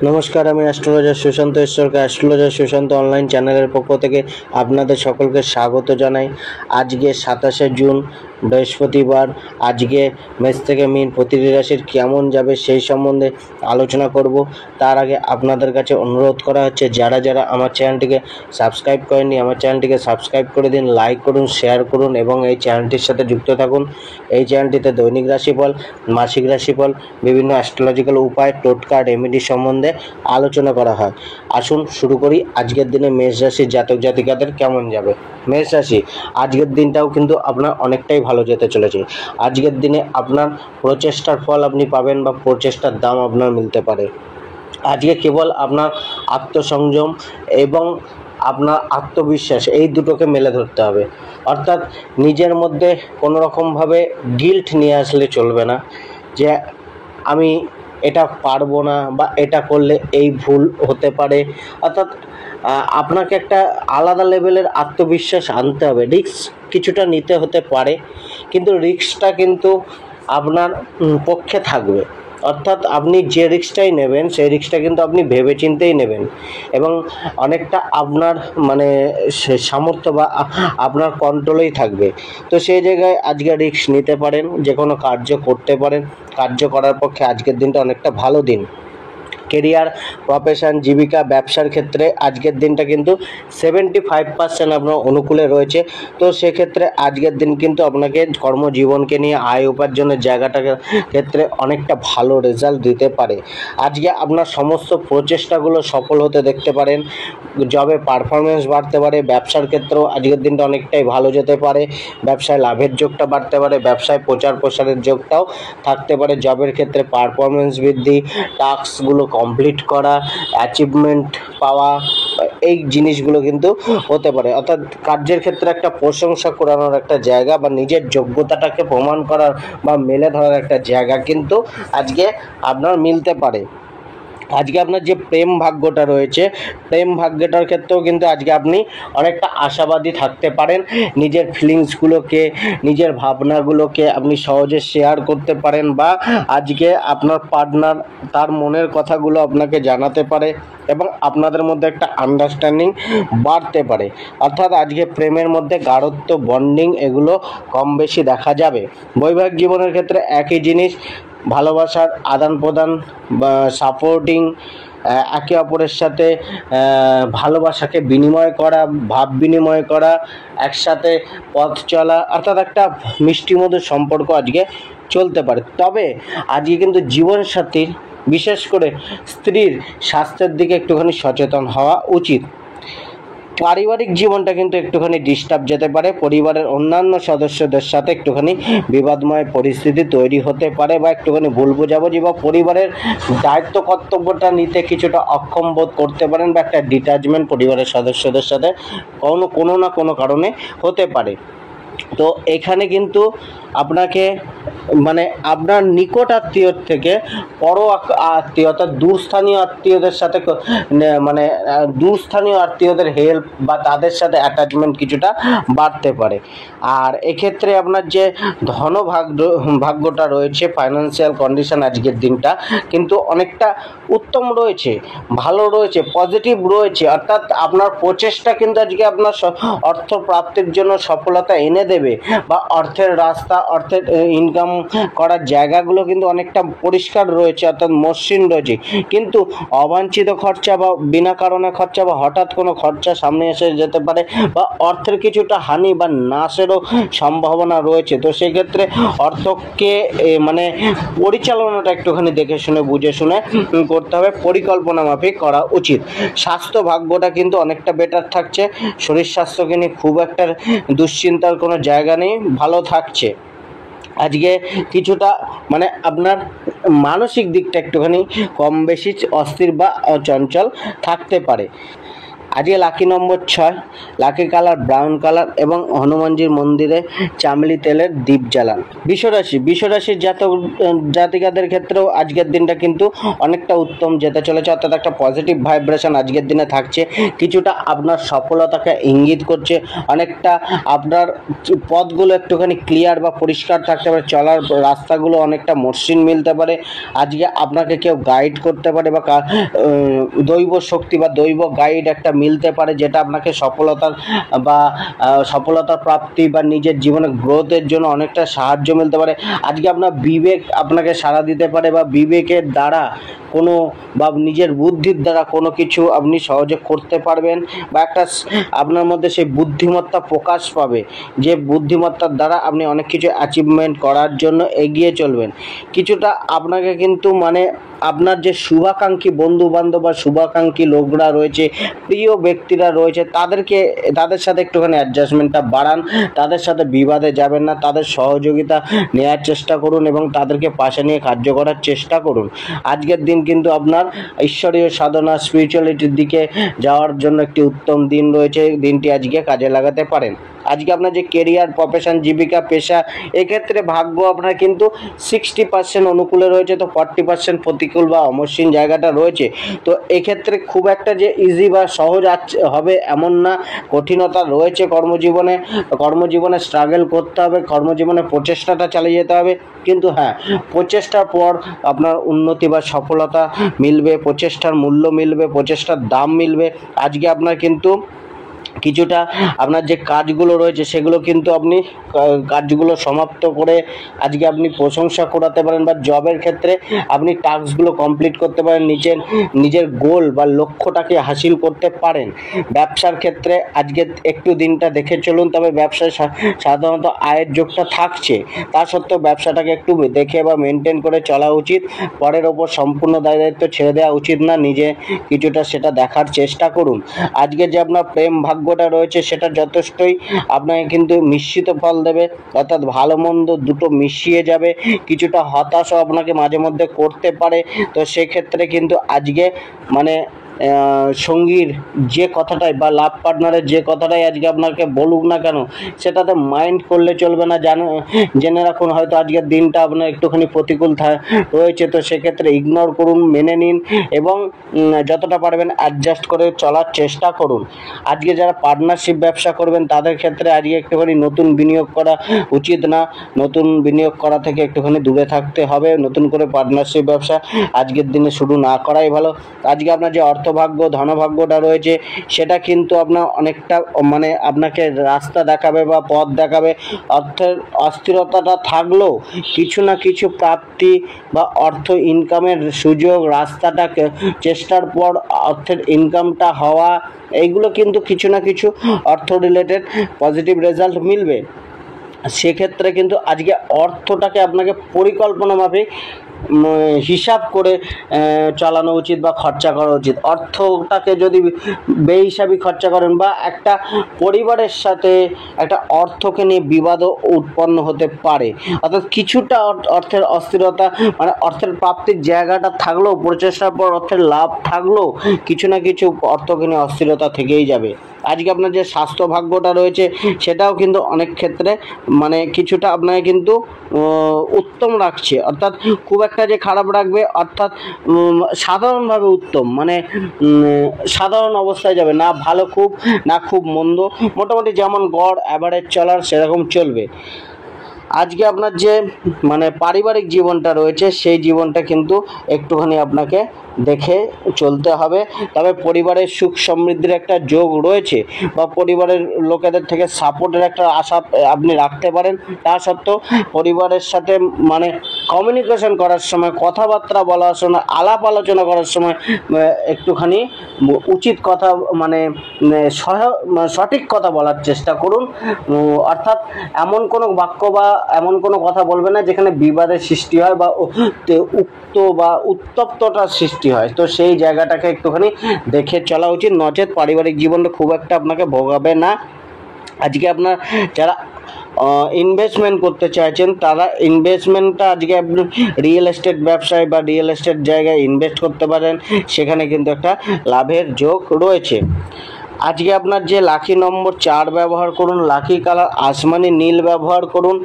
নমস্কার, আমি অ্যাস্ট্রোলজার সুশান্ত ঈশ্বরকে অ্যাস্ট্রোলজার সুশান্ত অনলাইন চ্যানেলের পক্ষ থেকে আপনাদের সকলকে স্বাগত জানাই। আজকে 27 জুন বৃহস্পতিবার। আজকে মেষ থেকে মীন প্রতিটি রাশির কেমন যাবে সেই সম্বন্ধে আলোচনা করব। তার আগে আপনাদের কাছে অনুরোধ করা হচ্ছে, যারা যারা আমার চ্যানেলটিকে সাবস্ক্রাইব করেননি আমার চ্যানেলটিকে সাবস্ক্রাইব করে দিন, লাইক করুন, শেয়ার করুন এবং এই চ্যানেলটির সাথে যুক্ত থাকুন। এই চ্যানেলটিতে দৈনিক রাশিফল, মাসিক রাশিফল, বিভিন্ন অ্যাস্ট্রোলজিক্যাল উপায়, টোটকা, রেমেডি সম্বন্ধে আলোচনা করা হয়। আসুন শুরু করি। আজকের দিনে মেষ রাশির জাতক জাতিকাদের কেমন যাবে। মেষ রাশি, আজকের দিনটাও কিন্তু আপনার অনেকটাই ভালো যেতে চলেছে। আজকের দিনে আপনার প্রচেষ্টার ফল আপনি পাবেন বা প্রচেষ্টার দাম আপনার মিলতে পারে। আজকে কেবল আপনার আত্মসংযম এবং আপনার আত্মবিশ্বাস এই দুটোকে মেলে ধরতে হবে। অর্থাৎ নিজের মধ্যে কোনো রকমভাবে গিল্ট নিয়ে আসলে চলবে না যে আমি এটা পারবো না বা এটা করলে এই ভুল হতে পারে। অর্থাৎ আপনাকে একটা আলাদা লেভেলের আত্মবিশ্বাস আনতে হবে। রিস্ক কিছুটা নিতে হতে পারে, কিন্তু রিস্কটা কিন্তু আপনার পক্ষে থাকবে। অর্থাৎ আপনি যে রিস্কটাই নেবেন সেই রিস্কটা কিন্তু আপনি ভেবেচিন্তেই নেবেন এবং অনেকটা আপনার মানে সামর্থ্য বা আপনার কন্ট্রোলেই থাকবে। তো সেই জায়গায় আজকে রিস্ক নিতে পারেন, যে কোনো কার্য করতে পারেন। কার্য করার পক্ষে আজকের দিনটা অনেকটা ভালো দিন। কেরিয়ার, প্রফেশন, জীবিকা, ব্যবসার ক্ষেত্রে আজকের দিনটা কিন্তু 75% আপনার অনুকূলে রয়েছে। তো সেক্ষেত্রে আজকের দিন কিন্তু আপনাকে কর্মজীবনকে নিয়ে আয় উপার্জনের জায়গাটাকে ক্ষেত্রে অনেকটা ভালো রেজাল্ট দিতে পারে। আজকে আপনার সমস্ত প্রচেষ্টাগুলো সফল হতে দেখতে পারেন। জবে পারফরমেন্স বাড়তে পারে। ব্যবসার ক্ষেত্রেও আজকের দিনটা অনেকটাই ভালো যেতে পারে। ব্যবসায় লাভের যোগটা বাড়তে পারে। ব্যবসায় প্রচার প্রসারের যোগটাও থাকতে পারে। জবের ক্ষেত্রে পারফরমেন্স বৃদ্ধি, টাস্কগুলো কমপ্লিট করা, অ্যাচিভমেন্ট পাওয়া, এই জিনিসগুলো কিন্তু হতে পারে। অর্থাৎ কার্যের ক্ষেত্রে একটা প্রশংসা করানোর একটা জায়গা বা নিজের যোগ্যতাটাকে প্রমাণ করার বা মেলে ধরার একটা জায়গা কিন্তু আজকে আপনার মিলতে পারে। আজকে আপনার যে প্রেম ভাগ্যটা রয়েছে, প্রেম ভাগ্যটার ক্ষেত্রেও কিন্তু আজকে আপনি অনেকটা আশাবাদী থাকতে পারেন। নিজের ফিলিংসগুলোকে, নিজের ভাবনাগুলোকে আপনি সহজে শেয়ার করতে পারেন বা আজকে আপনার পার্টনার তার মনের কথাগুলো আপনাকে জানাতে পারে এবং আপনাদের মধ্যে একটা আন্ডারস্ট্যান্ডিং বাড়তে পারে। অর্থাৎ আজকে প্রেমের মধ্যে গাঢ়ত্ব, বন্ডিং এগুলো কম বেশি দেখা যাবে। বৈবাহিক জীবনের ক্ষেত্রে একই জিনিস, ভালোবাসার আদান প্রদান বা সাপোর্টিং, একে অপরের সাথে ভালোবাসাকে বিনিময় করা, ভাব বিনিময় করা, একসাথে পথ চলা, অর্থাৎ একটা মিষ্টি মধুর সম্পর্ক আজকে চলতে পারে। তবে আজকে কিন্তু জীবনসাথীর, বিশেষ করে স্ত্রীর স্বাস্থ্যের দিকে একটুখানি সচেতন হওয়া উচিত। পারিবারিক জীবনটা কিন্তু একটুখানি ডিস্টার্ব যেতে পারে। পরিবারের অন্যান্য সদস্যদের সাথে একটুখানি বিবাদময় পরিস্থিতি তৈরি হতে পারে বা একটুখানি ভুল বোঝাবুঝি বা পরিবারের দায়িত্ব কর্তব্যটা নিতে কিছুটা অক্ষম বোধ করতে পারেন বা একটা ডিট্যাচমেন্ট পরিবারের সদস্যদের সাথে কোনো না কোনো কারণে হতে পারে। তো এখানে কিন্তু আপনাকে মানে আপনার নিকট আত্মীয়র থেকে পর আত্মীয় অর্থাৎ দূরস্থানীয় আত্মীয়দের সাথে মানে দূরস্থানীয় আত্মীয়দের হেল্প বা তাদের সাথে অ্যাটাচমেন্ট কিছুটা বাড়তে পারে। আর এক্ষেত্রে আপনার যে ভাগ্যটা রয়েছে, ফাইন্যান্সিয়াল কন্ডিশন আজকের দিনটা কিন্তু অনেকটা উত্তম রয়েছে, ভালো রয়েছে, পজিটিভ রয়েছে। অর্থাৎ আপনার প্রচেষ্টা কিন্তু আজকে আপনার অর্থ প্রাপ্তির জন্য সফলতা এনে দেবে বা অর্থের রাস্তা, অর্থের ইনকাম করার জায়গাগুলো কিন্তু অনেকটা পরিষ্কার রয়েছে, অর্থাৎ মসৃণ রয়েছে। কিন্তু অবাঞ্ছিত খরচা বা বিনা কারণে খরচা বা হঠাৎ কোনো খরচা সামনে এসে যেতে পারে বা অর্থের কিছুটা হানি বা নাশেরও সম্ভাবনা রয়েছে। তো সেক্ষেত্রে অর্থকে মানে পরিচালনাটা একটুখানি দেখে শুনে বুঝে শুনে করতে হবে, পরিকল্পনা মাফিক করা উচিত। স্বাস্থ্য ভাগ্যটা কিন্তু অনেকটা বেটার থাকছে। শরীর স্বাস্থ্যকে নিয়ে খুব একটা দুশ্চিন্তার কোনো জায়গা নেই, ভালো থাকছে। আজকে কিছুটা মানে আপনার মানসিক দিকটা একটুখানি কম বেশি অস্থির বা চঞ্চল থাকতে পারে। আজকে লাকি নম্বর 6, লাকি কালার ব্রাউন কালার এবং হনুমানজির মন্দিরে চামেলি তেলের দীপ জ্বালান। বিশ্বরাশির জাতিকাদের ক্ষেত্রেও আজকের দিনটা কিন্তু অনেকটা উত্তম যেতে চলেছে, অর্থাৎ একটা পজিটিভ ভাইব্রেশন আজকের দিনে থাকছে। কিছুটা আপনার সফলতাকে ইঙ্গিত করছে, অনেকটা আপনার পথগুলো একটুখানি ক্লিয়ার বা পরিষ্কার থাকতে পারে, চলার রাস্তাগুলো অনেকটা মসৃণ মিলতে পারে। আজকে আপনাকে কেউ গাইড করতে পারে বা দৈব শক্তি বা দৈব গাইড একটা মিলতে পারে, যেটা আপনাকে সফলতার প্রাপ্তি বা নিজের জীবনে গ্রোথের জন্য অনেকটা সাহায্য মিলতে পারে। আজকে আপনার বিবেক আপনাকে সাড়া দিতে পারে বা বিবেকের দ্বারা বা নিজের বুদ্ধির দ্বারা কোনো কিছু আপনি সহজে করতে পারবেন বা একটা আপনার মধ্যে সেই বুদ্ধিমত্তা প্রকাশ পাবে, যে বুদ্ধিমত্তার দ্বারা আপনি অনেক কিছু অ্যাচিভমেন্ট করার জন্য এগিয়ে চলবেন। কিছুটা আপনাকে কিন্তু আপনার যে শুভাকাঙ্ক্ষী বন্ধুবান্ধব বা শুভাকাঙ্ক্ষী লোকরা রয়েছে, প্রিয় ব্যক্তিরা রয়েছে, তাদের সাথে একটুখানি অ্যাডজাস্টমেন্টটা বাড়ান, তাদের সাথে বিবাদে যাবেন না, তাদের সহযোগিতা নেওয়ার চেষ্টা করুন এবং তাদেরকে পাশে নিয়ে কার্য করার চেষ্টা করুন। আজকের দিন কিন্তু আপনার ঈশ্বরীয় সাধনা স্পিরিচুয়ালিটির দিকে যাওয়ার জন্য একটি উত্তম দিন রয়েছে, দিনটি আজকে কাজে লাগাতে পারেন। আজকে আপনার যে কেরিয়ার, প্রফেশন, জীবিকা, পেশা, এক্ষেত্রে ভাগ্য আপনার কিন্তু 60% অনুকূলে রয়েছে, তো 40% প্রতিকূল বা অমসৃণ জায়গাটা রয়েছে। তো এক্ষেত্রে খুব একটা যে ইজি বা সহজ হবে এমন না, কঠিনতা রয়েছে কর্মজীবনে স্ট্রাগল করতে হবে, কর্মজীবনে প্রচেষ্টাটা চালিয়ে যেতে হবে। কিন্তু হ্যাঁ, প্রচেষ্টার পর আপনার উন্নতি বা সফলতা মিলবে, প্রচেষ্টার মূল্য মিলবে, প্রচেষ্টার দাম মিলবে। আজকে আপনার কিন্তু কিছুটা আপনার যে কাজগুলো রয়েছে সেগুলো কিন্তু আপনি কাজগুলো সমাপ্ত করে আজকে আপনি প্রশংসা করাতে পারেন বা জবের ক্ষেত্রে আপনি টাস্কগুলো কমপ্লিট করতে পারেন, নিজের গোল বা লক্ষ্যটাকে হাসিল করতে পারেন। ব্যবসার ক্ষেত্রে আজকে একটু দিনটা দেখে চলুন, তবে ব্যবসায় সাধারণত আয়ের যোগটা থাকছে, তা সত্ত্বেও ব্যবসাটাকে একটু দেখে বা মেনটেন করে চলা উচিত। পরের ওপর সম্পূর্ণ দায়িত্ব ছেড়ে দেওয়া উচিত না, নিজে কিছুটা সেটা দেখার চেষ্টা করুন। আজকে যে আপনার প্রেম ভাগ্যটা রয়েছে সেটা যথেষ্টই আপনাকে কিন্তু মিশ্রিত ফল দেবে, অর্থাৎ ভালো মন্দ দুটো মিশিয়ে যাবে। কিছুটা হতাশও আপনাকে মাঝে মধ্যে করতে পারে, তো সেক্ষেত্রে কিন্তু আজকে সঙ্গীর যে কথাটাই বা লাভ পার্টনারের যে কথাটাই আজকে আপনাকে বলুক না কেন, সেটাতে মাইন্ড করলে চলবে না। জেনে রাখুন হয়তো আজকের দিনটা আপনার একটুখানি প্রতিকূল রয়েছে, তো সেক্ষেত্রে ইগনোর করুন, মেনে নিন এবং যতটা পারবেন অ্যাডজাস্ট করে চলার চেষ্টা করুন। আজকে যারা পার্টনারশিপ ব্যবসা করবেন তাদের ক্ষেত্রে আজকে একটুখানি নতুন বিনিয়োগ করা উচিত না, নতুন বিনিয়োগ করা থেকে একটুখানি দূরে থাকতে হবে। নতুন করে পার্টনারশিপ ব্যবসা আজকের দিনে শুরু না করাই ভালো। আজকে আপনার যে অর্থভাগ্য, ধনভাগ্যটা রয়েছে সেটা কিন্তু আপনার অনেকটা আপনাকে রাস্তা দেখাবে বা পথ দেখাবে। অর্থের অস্থিরতাটা থাকলেও কিছু না কিছু প্রাপ্তি বা অর্থ ইনকামের সুযোগ, রাস্তাটাকে চেষ্টার পর অর্থের ইনকামটা হওয়া, এইগুলো কিন্তু কিছু না কিছু অর্থ রিলেটেড পজিটিভ রেজাল্ট মিলবে। সেক্ষেত্রে কিন্তু আজকে অর্থটাকে আপনাকে পরিকল্পনা মাফিক হিসাব করে চালানো উচিত বা খরচা করা উচিত। অর্থটাকে যদি বেহিসাবি খরচা করেন বা একটা পরিবারের সাথে একটা অর্থকে নিয়ে বিবাদও উৎপন্ন হতে পারে, অর্থাৎ কিছুটা অর্থের অস্থিরতা অর্থের প্রাপ্তির জায়গাটা থাকলেও, প্রচেষ্টার পর অর্থের লাভ থাকলেও কিছু না কিছু অর্থকে নিয়ে অস্থিরতা থেকেই যাবে। আজকে আপনার যে স্বাস্থ্য ভাগ্যটা রয়েছে সেটাও কিন্তু অনেক ক্ষেত্রে কিছুটা আপনাকে কিন্তু উত্তম রাখছে, অর্থাৎ খুব একটা যে খারাপ রাখবে, অর্থাৎ সাধারণভাবে উত্তম, সাধারণ অবস্থায় যাবে না, ভালো খুব না খুব মন্দ, মোটামুটি যেমন গড় অ্যাভারেজ চলার সেরকম চলবে। আজকে আপনার যে পারিবারিক জীবনটা রয়েছে সেই জীবনটা কিন্তু একটুখানি আপনাকে দেখে চলতে হবে। তবে পরিবারের সুখ সমৃদ্ধির একটা যোগ রয়েছে বা পরিবারের লোকেদের থেকে সাপোর্টের একটা আশা আপনি রাখতে পারেন। তা সত্ত্বেও পরিবারের সাথে কমিউনিকেশন করার সময়, কথাবার্তা বলার সময়, আলাপ আলোচনা করার সময় একটুখানি উচিত কথা সঠিক কথা বলার চেষ্টা করুন। অর্থাৎ এমন কোনো বাক্য বা এমন কোনো কথা বলবে না যেখানে বিবাদের সৃষ্টি হয় বা উত্তপ্ততার সৃষ্টি হয়, তো সেই জায়গাটাকে একটুখানি দেখে চলা উচিত, নচেত পারিবারিক জীবনটা খুব একটা আপনাকে ভোগাবে না। আজকে আপনার যারা ইনভেস্টমেন্ট করতে চাইছেন তারা ইনভেস্টমেন্টটা আজকে আপনি রিয়েল এস্টেট ব্যবসায় বা রিয়েল এস্টেট জায়গায় ইনভেস্ট করতে পারেন, সেখানে কিন্তু একটা লাভের যোগ রয়েছে। আজকে আপনার যে লাকি নম্বর 4 ব্যবহার করুন, লাকি কালার আসমানি নীল ব্যবহার করুন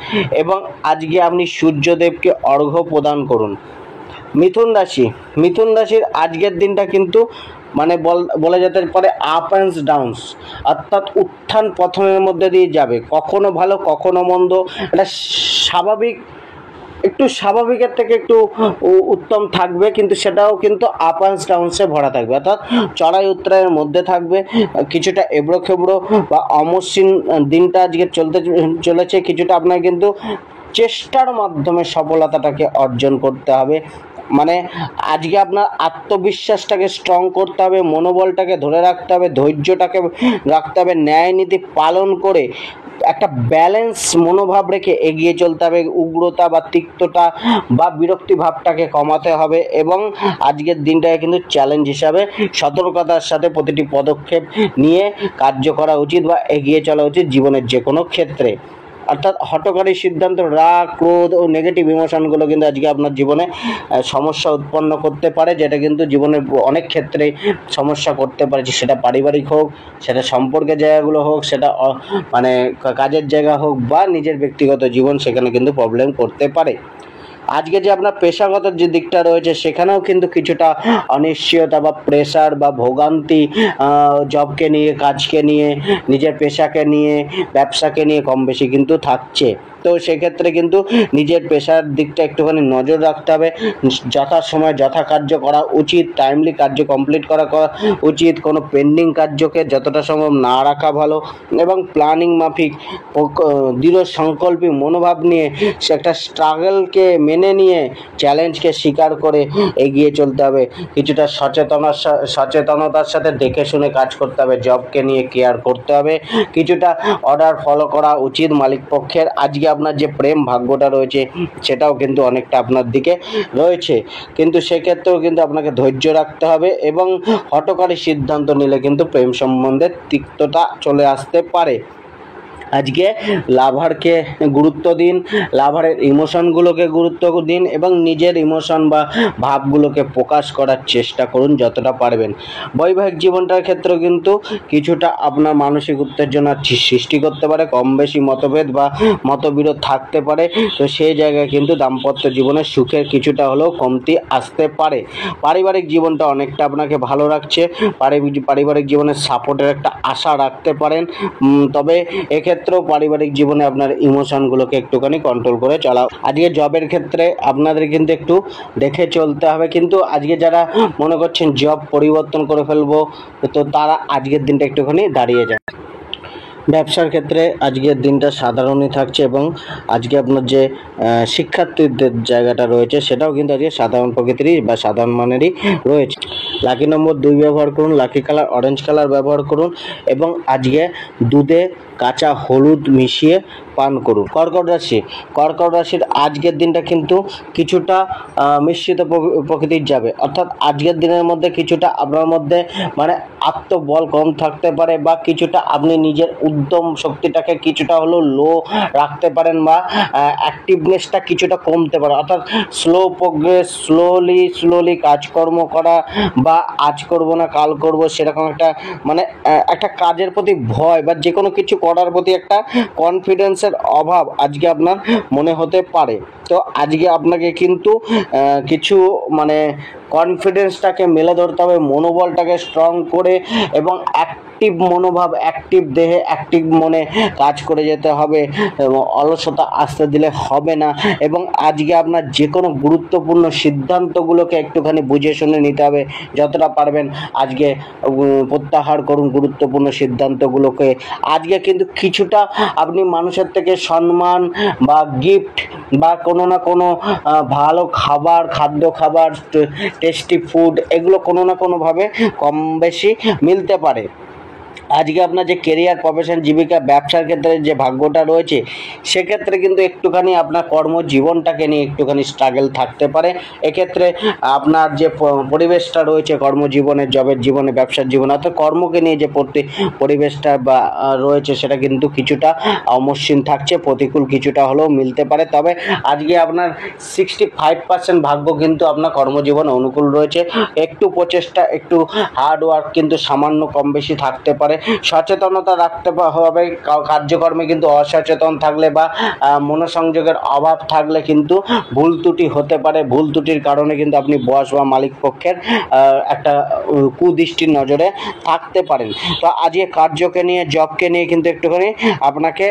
এবং আজকে আপনি সূর্যদেবকে অর্ঘ্য প্রদান করুন। মিথুন রাশির আজকের দিনটা কিন্তু মানে বলা যেতে পারে আপ অ্যান্ড ডাউনস, অর্থাৎ উত্থান পতনের মধ্যে দিয়ে যাবে, কখনো ভালো কখনো মন্দ। এটা স্বাভাবিক, একটু স্বাভাবিকের থেকে একটু উত্তম থাকবে, কিন্তু সেটাও কিন্তু আপ অ্যান্ড ডাউনসে ভরা থাকবে, অর্থাৎ চড়াই উত্তরায়ের মধ্যে থাকবে। কিছুটা এবড়ো খেবড়ো বা অমসৃণ দিনটা আজকে চলেছে। কিছুটা আপনার কিন্তু চেষ্টার মাধ্যমে সফলতাটাকে অর্জন করতে হবে। মানে আজকে আপনার আত্মবিশ্বাসটাকে স্ট্রং করতে হবে, মনোবলটাকে ধরে রাখতে হবে, ধৈর্যটাকে রাখতে হবে, ন্যায় নীতি পালন করে একটা ব্যালেন্স মনোভাব রেখে এগিয়ে চলতে হবে। উগ্রতা বা তিক্ততা বা বিরক্তি ভাবটাকে কমাতে হবে এবং আজকের দিনটাকে কিন্তু চ্যালেঞ্জ হিসাবে সতর্কতার সাথে প্রতিটি পদক্ষেপ নিয়ে কার্য করা উচিত বা এগিয়ে চলা উচিত জীবনের যে কোনো ক্ষেত্রে। অর্থাৎ হঠকারী সিদ্ধান্ত, রাগ, ক্রোধ ও নেগেটিভ ইমোশনগুলো কিন্তু আজকে আপনার জীবনে সমস্যা উৎপন্ন করতে পারে, যেটা কিন্তু জীবনের অনেক ক্ষেত্রে সমস্যা করতে পারে, সেটা পারিবারিক হোক, সেটা সম্পর্কের জায়গাগুলো হোক, সেটা মানে কাজের জায়গা হোক বা নিজের ব্যক্তিগত জীবন, সেখানে কিন্তু প্রবলেম করতে পারে। আজকে যে আপনার পেশাগত যে দিকটা রয়েছে সেখানেও কিন্তু কিছুটা অনিশ্চয়তা বা প্রেশার বা ভোগান্তি, জবকে নিয়ে, কাজকে নিয়ে, নিজের পেশাকে নিয়ে, ব্যবসাকে নিয়ে কম বেশি কিন্তু থাকছে। তো সেক্ষেত্রে কিন্তু নিজের পেশার দিকটা একটুখানি নজর রাখতে হবে। যথাসময়ে যথা কার্য করা উচিত, টাইমলি কার্য কমপ্লিট করা উচিত, কোনো পেন্ডিং কার্যকে যতটা সম্ভব না রাখা ভালো এবং প্ল্যানিং মাফিক দৃঢ় সংকল্পী মনোভাব নিয়ে সে একটা স্ট্রাগলকে মেনে নিয়ে চ্যালেঞ্জকে স্বীকার করে এগিয়ে চলতে হবে। কিছুটা সচেতনতার সাথে দেখে শুনে কাজ করতে হবে, জবকে নিয়ে কেয়ার করতে হবে, কিছুটা অর্ডার ফলো করা উচিত মালিক পক্ষের। আজকে আপনার যে প্রেম ভাগ্যটা রয়েছে সেটাও কিন্তু অনেকটা আপনার দিকে রয়েছে, কিন্তু সেক্ষেত্রেও কিন্তু আপনাকে ধৈর্য রাখতে হবে এবং হঠকারী সিদ্ধান্ত নিলে কিন্তু প্রেম সম্বন্ধে তিক্ততা চলে আসতে পারে। আজকে লাভারকে গুরুত্ব দিন, লাভারের ইমোশনগুলোকে গুরুত্ব দিন এবং নিজের ইমোশন বা ভাবগুলোকে প্রকাশ করার চেষ্টা করুন যতটা পারবেন। বৈবাহিক জীবনটার ক্ষেত্রেও কিন্তু কিছুটা আপনার মানসিক উত্তেজনার সৃষ্টি করতে পারে, কম বেশি মতভেদ বা মতবিরোধ থাকতে পারে। তো সেই জায়গায় কিন্তু দাম্পত্য জীবনের সুখের কিছুটা হলেও কমতি আসতে পারে। পারিবারিক জীবনটা অনেকটা আপনাকে ভালো রাখছে, পারিবারিক জীবনের সাপোর্টের একটা আশা রাখতে পারেন। তবে এক্ষেত্রেও পারিবারিক জীবনে আপনার ইমোশনগুলোকে একটুখানি কন্ট্রোল করে চলা। আজকে জবের ক্ষেত্রে আপনাদের কিন্তু একটু দেখে চলতে হবে, কিন্তু আজকে যারা মনে করছেন জব পরিবর্তন করে ফেলবো, তো তারা আজকের দিনটা একটুখানি দাঁড়িয়ে যায়। ব্যবসার ক্ষেত্রে আজকের দিনটা সাধারণই থাকছে এবং আজকে আপনার যে শিক্ষার্থীদের জায়গাটা রয়েছে সেটাও কিন্তু আজকে সাধারণ প্রকৃতিরই বা সাধারণ মানেরই রয়েছে। লাকি নম্বর 2 ব্যবহার করুন, লাকি কালার অরেঞ্জ কালার ব্যবহার করুন এবং আজকে দুধে কাঁচা হলুদ মিশিয়ে পান করুন। কর্কট রাশির আজকের দিনটা কিন্তু কিছুটা মিশ্রিত প্রকৃতির যাবে, অর্থাৎ আজকের দিনের মধ্যে কিছুটা আপনার মধ্যে মানে আত্মবল কম থাকতে পারে বা কিছুটা আপনি নিজের উদ্যম শক্তিটাকে কিছুটা হলেও লো রাখতে পারেন বা অ্যাক্টিভনেসটা কিছুটা কমতে পারে, অর্থাৎ স্লো প্রোগ্রেস, স্লোলি কাজকর্ম করা বা আজ করব না কাল করব সেরকম একটা মানে একটা কাজের প্রতি ভয় বা যে কোনো কিছু করার প্রতি একটা কনফিডেন্সের অভাব আজকে আপনার মনে হতে পারে। তো আজকে আপনাকে কিন্তু কিছু মানে কনফিডেন্সটাকে মেলে ধরতে হবে, মনোবলটাকে স্ট্রং করে এবং অ্যাক্টিভ মনোভাব, অ্যাক্টিভ দেহে অ্যাক্টিভ মনে কাজ করে যেতে হবে এবং অলসতা আসতে দিলে হবে না। এবং আজকে আপনার যে কোনো গুরুত্বপূর্ণ সিদ্ধান্তগুলোকে একটুখানি বুঝে শুনে নিতে হবে, যতটা পারবেন আজকে প্রত্যাহার করুন গুরুত্বপূর্ণ সিদ্ধান্তগুলোকে। আজকে কিন্তু কিছুটা আপনি মানুষের থেকে সম্মান বা গিফট বা কোনো না কোনো ভালো খাদ্য খাবার, টেস্টি ফুড, এগুলো কোনো না কোনোভাবে কম বেশি মিলতে পারে। আজকে আপনার যে কেরিয়ার, প্রফেশন, জীবিকা, ব্যবসার ক্ষেত্রে যে ভাগ্যটা রয়েছে সেক্ষেত্রে কিন্তু একটুখানি আপনার কর্মজীবনটাকে নিয়ে একটুখানি স্ট্রাগল থাকতে পারে। এক্ষেত্রে আপনার যে পরিবেশটা রয়েছে কর্মজীবনে, জবের জীবনে, ব্যবসার জীবনে, অর্থাৎ কর্মকে নিয়ে যে পরিবেশটা বা রয়েছে সেটা কিন্তু কিছুটা অমসৃণ থাকছে, প্রতিকূল কিছুটা হলেও মিলতে পারে। তবে আজকে আপনার 65% ভাগ্য কিন্তু আপনার কর্মজীবনে অনুকূল রয়েছে। একটু প্রচেষ্টা, একটু হার্ড ওয়ার্ক কিন্তু সামান্য কম বেশি থাকতে পারে। সচেতনতা রাখতে হবে। কার্যকর্মে কিন্তু অসচেতন থাকলে বা মনোসংযোগের অভাব থাকলে কিন্তু ভুল ত্রুটি হতে পারে। ভুল ত্রুটির কারণে কিন্তু আপনি বস বা মালিক পক্ষের একটা কুদৃষ্টির নজরে থাকতে পারেন। তো আজকে কার্যকে নিয়ে, জবকে নিয়ে কিন্তু একটুখানি আপনাকে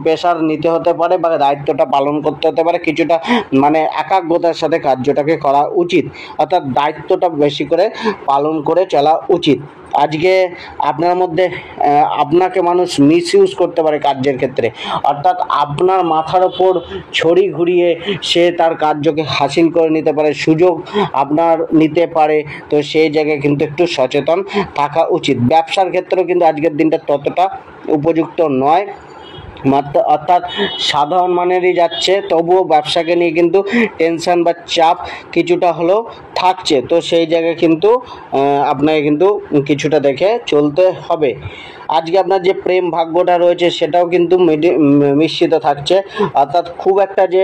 প্রেশার নিতে হতে পারে বা দায়িত্বটা পালন করতে হতে পারে। কিছুটা মানে একাগ্রতার সাথে কার্যটাকে করা উচিত, অর্থাৎ দায়িত্বটা বেশি করে পালন করে চলা উচিত। আজকে আপনার মধ্যে আপনাকে মানুষ মিসইউজ করতে পারে কার্যের ক্ষেত্রে, অর্থাৎ আপনার মাথার ওপর ছড়ি ঘুরিয়ে সে তার কার্যকে হাসিল করে নিতে পারে, সুযোগ আপনার নিতে পারে। তো সেই জায়গায় কিন্তু একটু সচেতন থাকা উচিত। ব্যবসার ক্ষেত্রেও কিন্তু আজকের দিনটা ততটা উপযুক্ত নয়, অর্থাৎ সাধারণ মানেরই যাচ্ছে, তবুও ব্যবসাকে নিয়ে কিন্তু টেনশন বা চাপ কিছুটা হলেও থাকছে। তো সেই জায়গায় কিন্তু আপনাকে কিন্তু কিছুটা দেখে চলতে হবে। আজকে আপনার যে প্রেম ভাগ্যটা রয়েছে সেটাও কিন্তু মিশ্রিত থাকছে, অর্থাৎ খুব একটা যে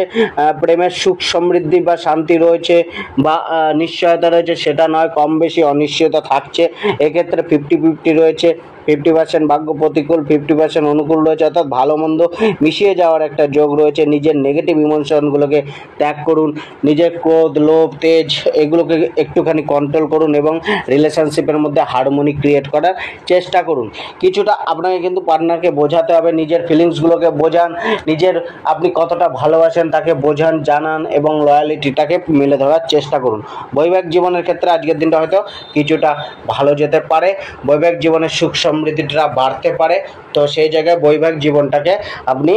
প্রেমের সুখ সমৃদ্ধি বা শান্তি রয়েছে বা নিশ্চয়তা রয়েছে সেটা নয়, কম বেশি অনিশ্চয়তা থাকছে। এক্ষেত্রে 50-50 রয়েছে। 50% ভাগ্য প্রতিকূল, 50% অনুকূল রয়েছে, অর্থাৎ ভালো মন্দ মিশিয়ে যাওয়ার একটা যোগ রয়েছে। নিজের নেগেটিভ ইমোশনগুলোকে ত্যাগ করুন, নিজের ক্রোধ, লোভ, তেজ এগুলোকে একটুখানি কন্ট্রোল করুন এবং রিলেশনশিপের মধ্যে হারমোনি ক্রিয়েট করার চেষ্টা করুন। কিছুটা আপনাকে কিন্তু পার্টনারকে বোঝাতে হবে, নিজের ফিলিংসগুলোকে বোঝান, নিজের আপনি কতটা ভালোবাসেন তাকে বোঝান, জানান এবং লয়ালিটিটাকে মেলে ধরার চেষ্টা করুন। বৈবাহিক জীবনের ক্ষেত্রে আজকের দিনটা হয়তো কিছুটা ভালো যেতে পারে, বৈবাহিক জীবনের সুখ সমৃদ্ধিটা বাড়তে পারে। তো সেই জায়গায় বৈবাহিক জীবনটাকে আপনি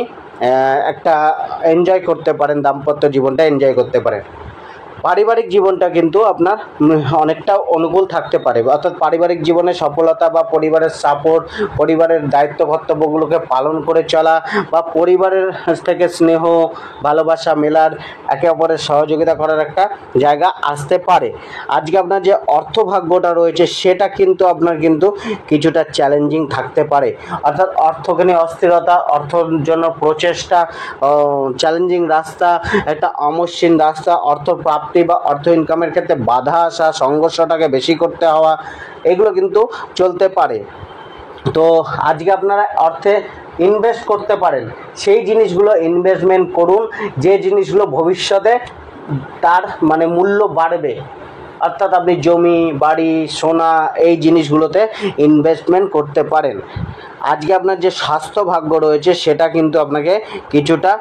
একটা এনজয় করতে পারেন, দাম্পত্য জীবনটা এনজয় করতে পারেন। পারিবারিক জীবনটা কিন্তু আপনার অনেকটা অনুকূল থাকতে পারে, অর্থাৎ পারিবারিক জীবনে সফলতা বা পরিবারের সাপোর্ট, পরিবারের দায়িত্ব কর্তব্যগুলোকে পালন করে চলা বা পরিবারের থেকে স্নেহ ভালোবাসা মেলার, একে অপরের সহযোগিতা করার একটা জায়গা আসতে পারে। আজকে আপনার যে অর্থভাগ্যটা রয়েছে সেটা কিন্তু আপনার কিন্তু কিছুটা চ্যালেঞ্জিং থাকতে পারে, অর্থাৎ অর্থকে নিয়ে অস্থিরতা, অর্থর জন্য প্রচেষ্টা, চ্যালেঞ্জিং রাস্তা, একটা অমসৃণ রাস্তা, অর্থ প্রাপ্তি বা অর্থ ইনকামের ক্ষেত্রে বাধা আসা, সংঘর্ষটাকে বেশি করতে হওয়া, এগুলো কিন্তু চলতে পারে। তো আজকে আপনারা অর্থে ইনভেস্ট করতে পারেন, সেই জিনিসগুলো ইনভেস্টমেন্ট করুন যে জিনিসগুলো ভবিষ্যতে তার মানে মূল্য বাড়বে, অর্থাৎ আপনি জমি, বাড়ি, সোনা এই জিনিসগুলোতে ইনভেস্টমেন্ট করতে পারেন। আজকে আপনার যে স্বাস্থ্য ভাগ্য রয়েছে সেটা কিন্তু আপনাকে কিছুটা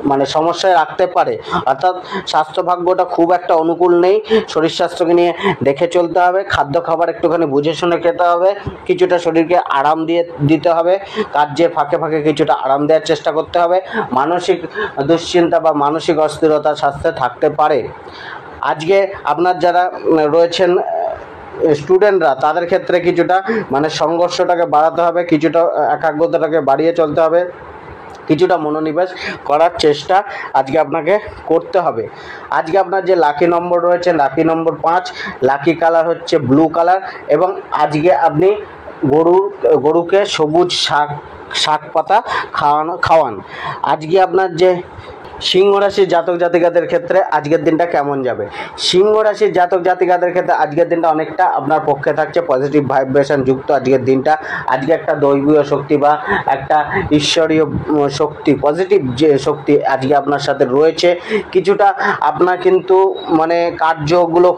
মানে সমস্যায় রাখতে পারে, অর্থাৎ স্বাস্থ্য ভাগ্যটা খুব একটা অনুকূল নেই। শরীর স্বাস্থ্যকে নিয়ে দেখে চলতে হবে, খাদ্য খাবার একটুখানি বুঝে শুনে খেতে হবে, কিছুটা শরীরকে আরাম দিতে হবে, কাজের ফাঁকে ফাঁকে কিছুটা আরাম দেওয়ার চেষ্টা করতে হবে। মানসিক দুশ্চিন্তা বা মানসিক অস্থিরতা স্বাস্থ্যে থাকতে পারে। আজকে আপনার যারা রয়েছেন স্টুডেন্টরা তাদের ক্ষেত্রে কিছুটা মানে সংঘর্ষটাকে বাড়াতে হবে, কিছুটা একাগ্রতাটাকে বাড়িয়ে চলতে হবে, কিছুটা মনোনিবেশ করার চেষ্টা আজকে আপনাকে করতে হবে। আজকে আপনার যে লাকি নম্বর রয়েছে লাকি নম্বর 5, লাকি কালার হচ্ছে ব্লু কালার এবং আজকে আপনি গরুকে সবুজ শাক পাতা খাওয়ান। আজকে আপনার যে সিংহ রাশির জাতক জাতিকাদের ক্ষেত্রে আজকের দিনটা কেমন যাবে? সিংহ রাশির জাতক জাতিকাদের ক্ষেত্রে আজকের দিনটা অনেকটা আপনার পক্ষে থাকছে, পজিটিভ ভাইব্রেশন যুক্ত আজকের দিনটা। আজকে একটা দৈবীয় শক্তি বা একটা ঈশ্বরীয় শক্তি, পজিটিভ যে শক্তি আজকে আপনার সাথে রয়েছে। কিছুটা আপনার কিন্তু মানে কার্যগুলো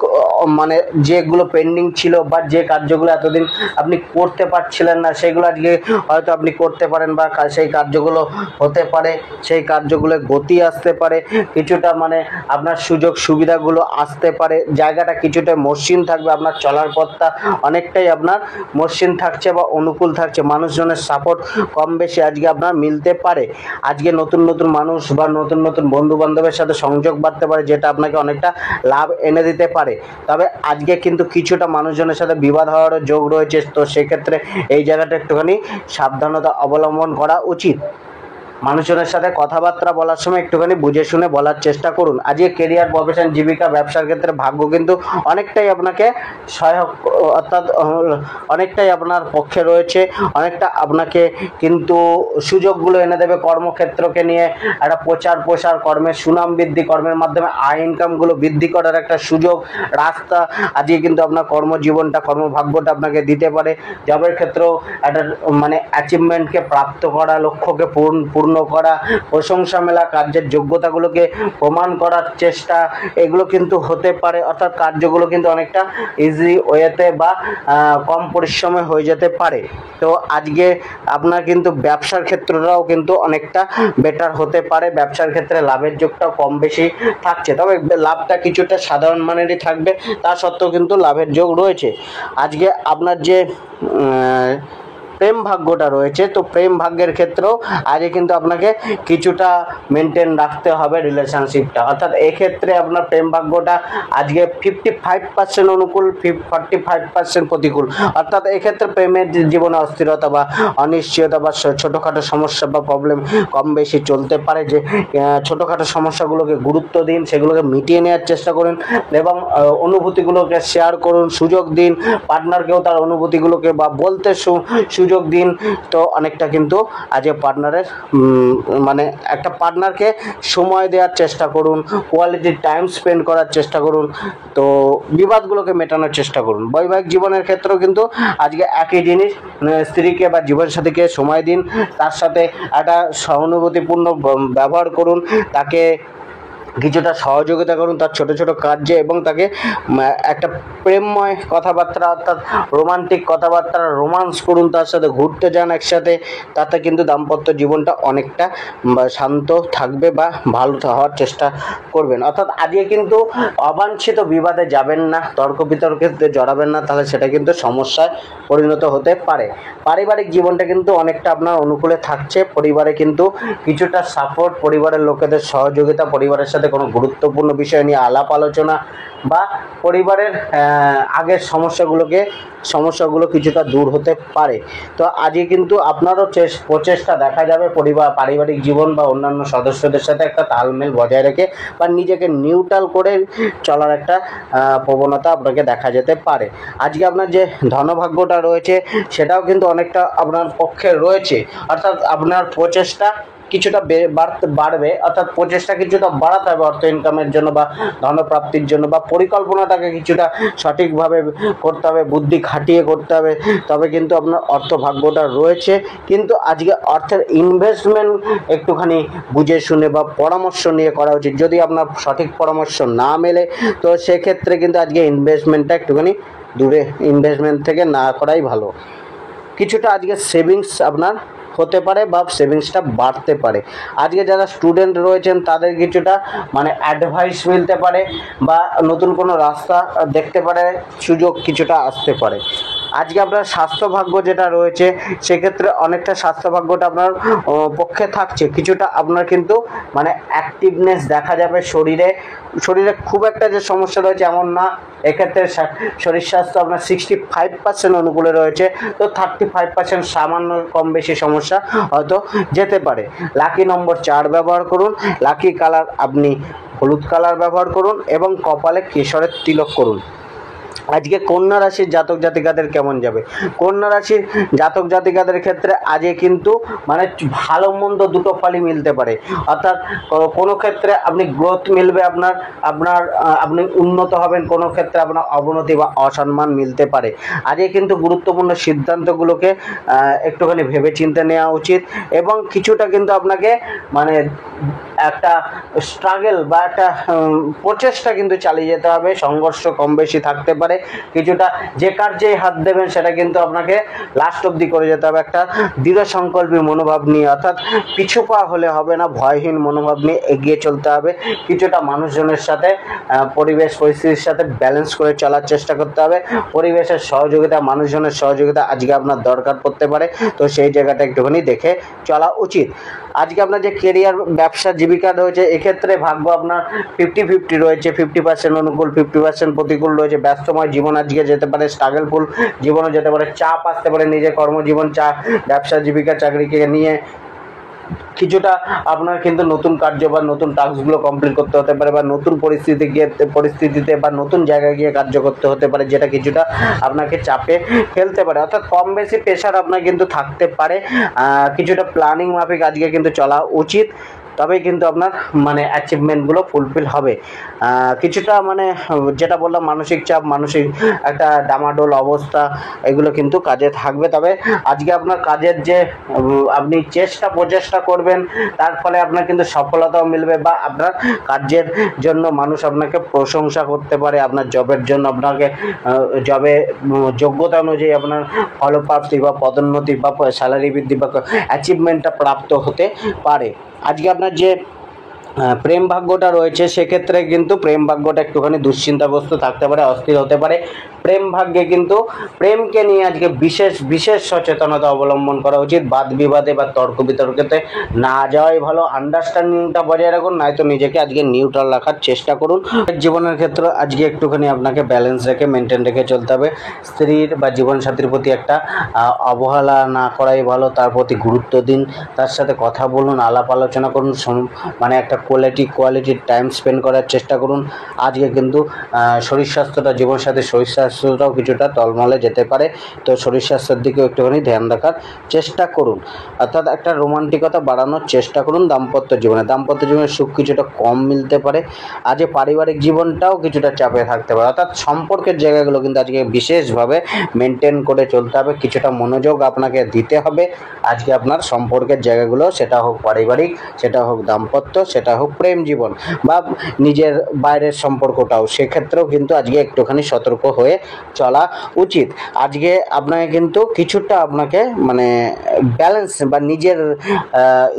মানে যেগুলো পেন্ডিং ছিল বা যে কার্যগুলো এতদিন আপনি করতে পারছিলেন না সেগুলো আজকে হয়তো আপনি করতে পারেন বা সেই কার্যগুলো হতে পারে, সেই কার্যগুলো গতি আসতে পারে, কিছুটা মানে আপনার সুযোগ সুবিধাগুলো আসতে পারে, জায়গাটা কিছুটা মসৃণ থাকবে, আপনার চলার পথটা অনেকটাই আপনার মসৃণ থাকছে বা অনুকূল থাকছে। মানুষজনের সাপোর্ট কম বেশি আজকে আপনার মিলতে পারে। আজকে নতুন নতুন মানুষ বা নতুন নতুন বন্ধু বান্ধবের সাথে সংযোগ বাড়তে পারে, যেটা আপনাকে অনেকটা লাভ এনে দিতে পারে। তবে আজকে কিন্তু কিছুটা মানুষজনের সাথে বিবাদ হওয়ারও যোগ রয়েছে, তো সেক্ষেত্রে এই জায়গাটা একটুখানি সাবধানতা অবলম্বন করা উচিত। মানুষজনের সাথে কথাবার্তা বলার সময় একটুখানি বুঝে শুনে বলার চেষ্টা করুন। আজকে কেরিয়ার, প্রফেশন, জীবিকা, ব্যবসার ক্ষেত্রে ভাগ্য কিন্তু অনেকটাই আপনাকে সহায়ক, অর্থাৎ অনেকটাই আপনার পক্ষে রয়েছে, অনেকটা আপনাকে কিন্তু সুযোগগুলো এনে দেবে। কর্মক্ষেত্রকে নিয়ে একটা প্রচার প্রসার, কর্মের সুনাম বৃদ্ধি, কর্মের মাধ্যমে আয় ইনকামগুলো বৃদ্ধি করার একটা সুযোগ, রাস্তা আজকে কিন্তু আপনার কর্মজীবনটা, কর্মভাগ্যটা আপনাকে দিতে পারে। জবের ক্ষেত্রেও একটা মানে অ্যাচিভমেন্টকে প্রাপ্ত করা, লক্ষ্যকে পূর্ণ করা, প্রশংসা মেলা, কার্যের যোগ্যতাগুলোকে প্রমাণ করার চেষ্টা, এগুলো কিন্তু হতে পারে। অর্থাৎ কার্যগুলো কিন্তু অনেকটা ইজি ওয়েতে বা কম পরিশ্রমে হয়ে যেতে পারে। তো আজকে আপনার কিন্তু ব্যবসার ক্ষেত্রটাও কিন্তু অনেকটা বেটার হতে পারে। ব্যবসার ক্ষেত্রে লাভের যোগটাও কম বেশি থাকছে, তবে লাভটা কিছুটা সাধারণ মানেরই থাকবে, তা সত্ত্বেও কিন্তু লাভের যোগ রয়েছে। আজকে আপনার যে প্রেম ভাগ্যটা রয়েছে, তো প্রেম ভাগ্যের ক্ষেত্রেও আজকে কিন্তু আপনাকে কিছুটা মেনটেন রাখতে হবে রিলেশনশিপটা। অর্থাৎ এক্ষেত্রে আপনার প্রেম ভাগ্যটা আজকে 55% অনুকূল, 45% প্রতিকূল। অর্থাৎ এক্ষেত্রে প্রেমের জীবনে অস্থিরতা বা অনিশ্চয়তা বা ছোটোখাটো সমস্যা বা প্রবলেম কম বেশি চলতে পারে। যে ছোটোখাটো সমস্যাগুলোকে গুরুত্ব দিন, সেগুলোকে মিটিয়ে নেওয়ার চেষ্টা করুন এবং অনুভূতিগুলোকে শেয়ার করুন, সুযোগ দিন পার্টনারকেও তার অনুভূতিগুলোকে বা বলতে সুযোগ দিন। তো অনেকটা কিন্তু আজকে পার্টনারের মানে একটা পার্টনারকে সময় দেওয়ার চেষ্টা করুন, কোয়ালিটি টাইম স্পেন্ড করার চেষ্টা করুন, তো বিবাদগুলোকে মেটানোর চেষ্টা করুন। বৈবাহিক জীবনের ক্ষেত্রেও কিন্তু আজকে একই জিনিস, স্ত্রীকে বা জীবনসাথীকে সময় দিন, তার সাথে একটা সহানুভূতিপূর্ণ ব্যবহার করুন, তাকে কিছুটা সহযোগিতা করুন তার ছোট ছোট কার্যে, এবং তাকে একটা প্রেমময় কথাবার্তা, অর্থাৎ রোমান্টিক কথাবার্তা, রোমান্স করুন, তার সাথে ঘুরতে যান একসাথে। তাতে কিন্তু দাম্পত্য জীবনটা অনেকটা শান্ত থাকবে বা ভালো হওয়ার চেষ্টা করবেন। অর্থাৎ আজকে কিন্তু অবাঞ্ছিত বিবাদে যাবেন না, তর্ক বিতর্কে জড়াবেন না, তাহলে সেটা কিন্তু সমস্যায় পরিণত হতে পারে। পারিবারিক জীবনটা কিন্তু অনেকটা আপনার অনুকূলে থাকছে। পরিবারে কিন্তু কিছুটা সাপোর্ট, পরিবারের লোকেদের সহযোগিতা, পরিবারের সাথে কোনো গুরুত্বপূর্ণ বিষয় নিয়ে আলাপ আলোচনা বা পরিবারের আগের সমস্যাগুলো কিছুটা দূর হতে পারে। তো আজকে কিন্তু আপনারও প্রচেষ্টা দেখা যাবে পারিবারিক জীবন বা অন্যান্য সদস্যদের সাথে একটা তালমেল বজায় রেখে বা নিজেকে নিউট্রাল করে চলার একটা প্রবণতা আপনাকে দেখা যেতে পারে। আজকে আপনার যে ধনভাগ্যটা রয়েছে সেটাও কিন্তু অনেকটা আপনার পক্ষে রয়েছে। অর্থাৎ আপনার প্রচেষ্টা কিছুটা বাড়বে, অর্থাৎ প্রচেষ্টা কিছুটা বাড়াতে হবে অর্থ ইনকামের জন্য বা ধনপ্রাপ্তির জন্য, বা পরিকল্পনাটাকে কিছুটা সঠিকভাবে করতে হবে, বুদ্ধি খাটিয়ে করতে হবে, তবে কিন্তু আপনার অর্থ ভাগ্যটা রয়েছে। কিন্তু আজকে অর্থের ইনভেস্টমেন্ট একটুখানি বুঝে শুনে বা পরামর্শ নিয়ে করা উচিত। যদি আপনার সঠিক পরামর্শ না মেলে, তো সেক্ষেত্রে কিন্তু আজকে ইনভেস্টমেন্টটা একটুখানি দূরে, ইনভেস্টমেন্ট থেকে না করাই ভালো। কিছুটা আজকে সেভিংস আপনার হতে পারে বা সেভিংসটা বাড়তে পারে। আজকে যারা স্টুডেন্ট রয়েছেন তাদের কিছুটা মানে অ্যাডভাইস মিলতে পারে বা নতুন কোনো রাস্তা দেখতে পারে, সুযোগ কিছুটা আসতে পারে। আজকে আপনার স্বাস্থ্যভাগ্য যেটা রয়েছে সেক্ষেত্রে অনেকটা স্বাস্থ্যভাগ্যটা আপনার পক্ষে থাকছে। কিছুটা আপনার কিন্তু মানে অ্যাক্টিভনেস দেখা যাবে শরীরে খুব একটা যে সমস্যা রয়েছে এমন না। এক্ষেত্রে শরীর স্বাস্থ্য আপনার 65% অনুকূলে রয়েছে, তো 35% সামান্য কম বেশি সমস্যা হয়তো যেতে পারে। লাকি নম্বর 4 ব্যবহার করুন, লাকি কালার আপনি হলুদ কালার ব্যবহার করুন এবং কপালে কেশরের তিলক করুন। আজকে কন্যা রাশির জাতক জাতিকাদের কেমন যাবে? কন্যা রাশির জাতক জাতিকাদের ক্ষেত্রে আজকে কিন্তু মানে ভালো মন্দ দুটো ফলই মিলতে পারে। অর্থাৎ কোনো ক্ষেত্রে আপনি গ্রোথ মিলবে, আপনি উন্নত হবেন, কোনো ক্ষেত্রে আপনার অবনতি বা অসম্মান মিলতে পারে। আজকে কিন্তু গুরুত্বপূর্ণ সিদ্ধান্তগুলোকে একটুখানি ভেবেচিন্তে নেওয়া উচিত, এবং কিছুটা কিন্তু আপনাকে মানে একটা স্ট্রাগল বা একটা প্রচেষ্টা কিন্তু চালিয়ে যেতে হবে। সংঘর্ষ কম বেশি থাকতে পারে, কিছুটা যে কার্যেই হাত দেবেন সেটা কিন্তু আপনাকে লাস্ট অবধি করে যেতে হবে একটা দৃঢ় সংকল্পী মনোভাব নিয়ে। অর্থাৎ পিছু পা হলে হবে না, ভয়হীন মনোভাব নিয়ে এগিয়ে চলতে হবে। কিছুটা মানুষজনের সাথে পরিবেশ পরিস্থিতির সাথে ব্যালেন্স করে চলার চেষ্টা করতে হবে। পরিবেশের সহযোগিতা, মানুষজনের সহযোগিতা আজকে আপনার দরকার পড়তে পারে, তো সেই জায়গাটা একটুখানি দেখে চলা উচিত। আজকে আপনার যে কেরিয়ার, ব্যবসা, জীবিকা রয়েছে এক্ষেত্রে ভাগ্য আপনার 50-50 রয়েছে। 50% অনুকূল, 50% প্রতিকূল রয়েছে। ব্যস্তময় জীবন আজকে যেতে পারে, স্ট্রাগলফুল জীবনও যেতে পারে, চাপ আসতে পারে নিজের কর্মজীবন, ব্যবসা, জীবিকা, চাকরিকে নিয়ে। কিছুটা আপনার কিন্তু নতুন কার্য বা নতুন টাস্কগুলো কমপ্লিট করতে হতে পারে, বা নতুন পরিস্থিতিতে বা নতুন জায়গায় গিয়ে কার্য করতে হতে পারে, যেটা কিছুটা আপনাকে চাপে ফেলতে পারে। অর্থাৎ কম বেশি প্রেশার আপনার কিন্তু থাকতে পারে। কিছুটা প্ল্যানিং মাফিক আজকে কিন্তু চলা উচিত, তবেই কিন্তু আপনার মানে অ্যাচিভমেন্টগুলো ফুলফিল হবে। কিছুটা মানে যেটা বললাম, মানসিক চাপ, মানসিক একটা ডামাডোল অবস্থা, এগুলো কিন্তু কাজে থাকবে। তবে আজকে আপনার কাজের যে আপনি প্রচেষ্টা করবেন, তার ফলে আপনার কিন্তু সফলতাও মিলবে, বা আপনার কার্যের জন্য মানুষ আপনাকে প্রশংসা করতে পারে। আপনার জবের জন্য আপনাকে জবে যোগ্যতা অনুযায়ী আপনার ফলপ্রাপ্তি বা পদোন্নতি বা স্যালারি বৃদ্ধি বা অ্যাচিভমেন্টটা প্রাপ্ত হতে পারে। আজকে আপনার যে প্রেম ভাগ্যটা রয়েছে, সেক্ষেত্রে কিন্তু প্রেম ভাগ্যটা একটুখানি দুশ্চিন্তাগ্রস্ত থাকতে পারে, অস্থির হতে পারে। প্রেম ভাগ্যে কিন্তু প্রেমকে নিয়ে আজকে বিশেষ সচেতনতা অবলম্বন করা উচিত। বাদ বিবাদে বা তর্ক বিতর্কতে না যাওয়াই ভালো। আন্ডারস্ট্যান্ডিংটা বজায় রাখুন, নয়তো নিজেকে আজকে নিউট্রাল রাখার চেষ্টা করুন। জীবনের ক্ষেত্রে আজকে একটুখানি আপনাকে ব্যালেন্স রেখে, মেনটেন রেখে চলতে হবে। স্ত্রীর বা জীবনসাথীর প্রতি একটা অবহেলা না করাই ভালো। তার প্রতি গুরুত্ব দিন, তার সাথে কথা বলুন, আলাপ আলোচনা করুন, মানে একটা কোয়ালিটির টাইম স্পেন্ড করার চেষ্টা করুন। আজকে কিন্তু শরীর স্বাস্থ্যটা, জীবনসাথীর শরীর স্বাস্থ্যটাও কিছুটা টলমলে যেতে পারে, তো শরীর স্বাস্থ্যের দিকেও একটুখানি ধ্যান রাখার চেষ্টা করুন। অর্থাৎ একটা রোমান্টিকতা বাড়ানোর চেষ্টা করুন দাম্পত্য জীবনের সুখ কিছুটা কম মিলতে পারে। আজকে পারিবারিক জীবনটাও কিছুটা চাপে থাকতে পারে। অর্থাৎ সম্পর্কের জায়গাগুলো কিন্তু আজকে বিশেষভাবে মেনটেন করে চলতে হবে, কিছুটা মনোযোগ আপনাকে দিতে হবে আজকে আপনার সম্পর্কের জায়গাগুলো, সেটা হোক পারিবারিক, সেটা হোক দাম্পত্য, সেটা হোক প্রেম জীবন, বা নিজের বাইরের সম্পর্কটাও, সেক্ষেত্রেও কিন্তু আজকে একটুখানি সতর্ক হয়ে চলা উচিত। আজকে আপনাকে কিন্তু কিছুটা আপনাকে মানে ব্যালেন্স বা নিজের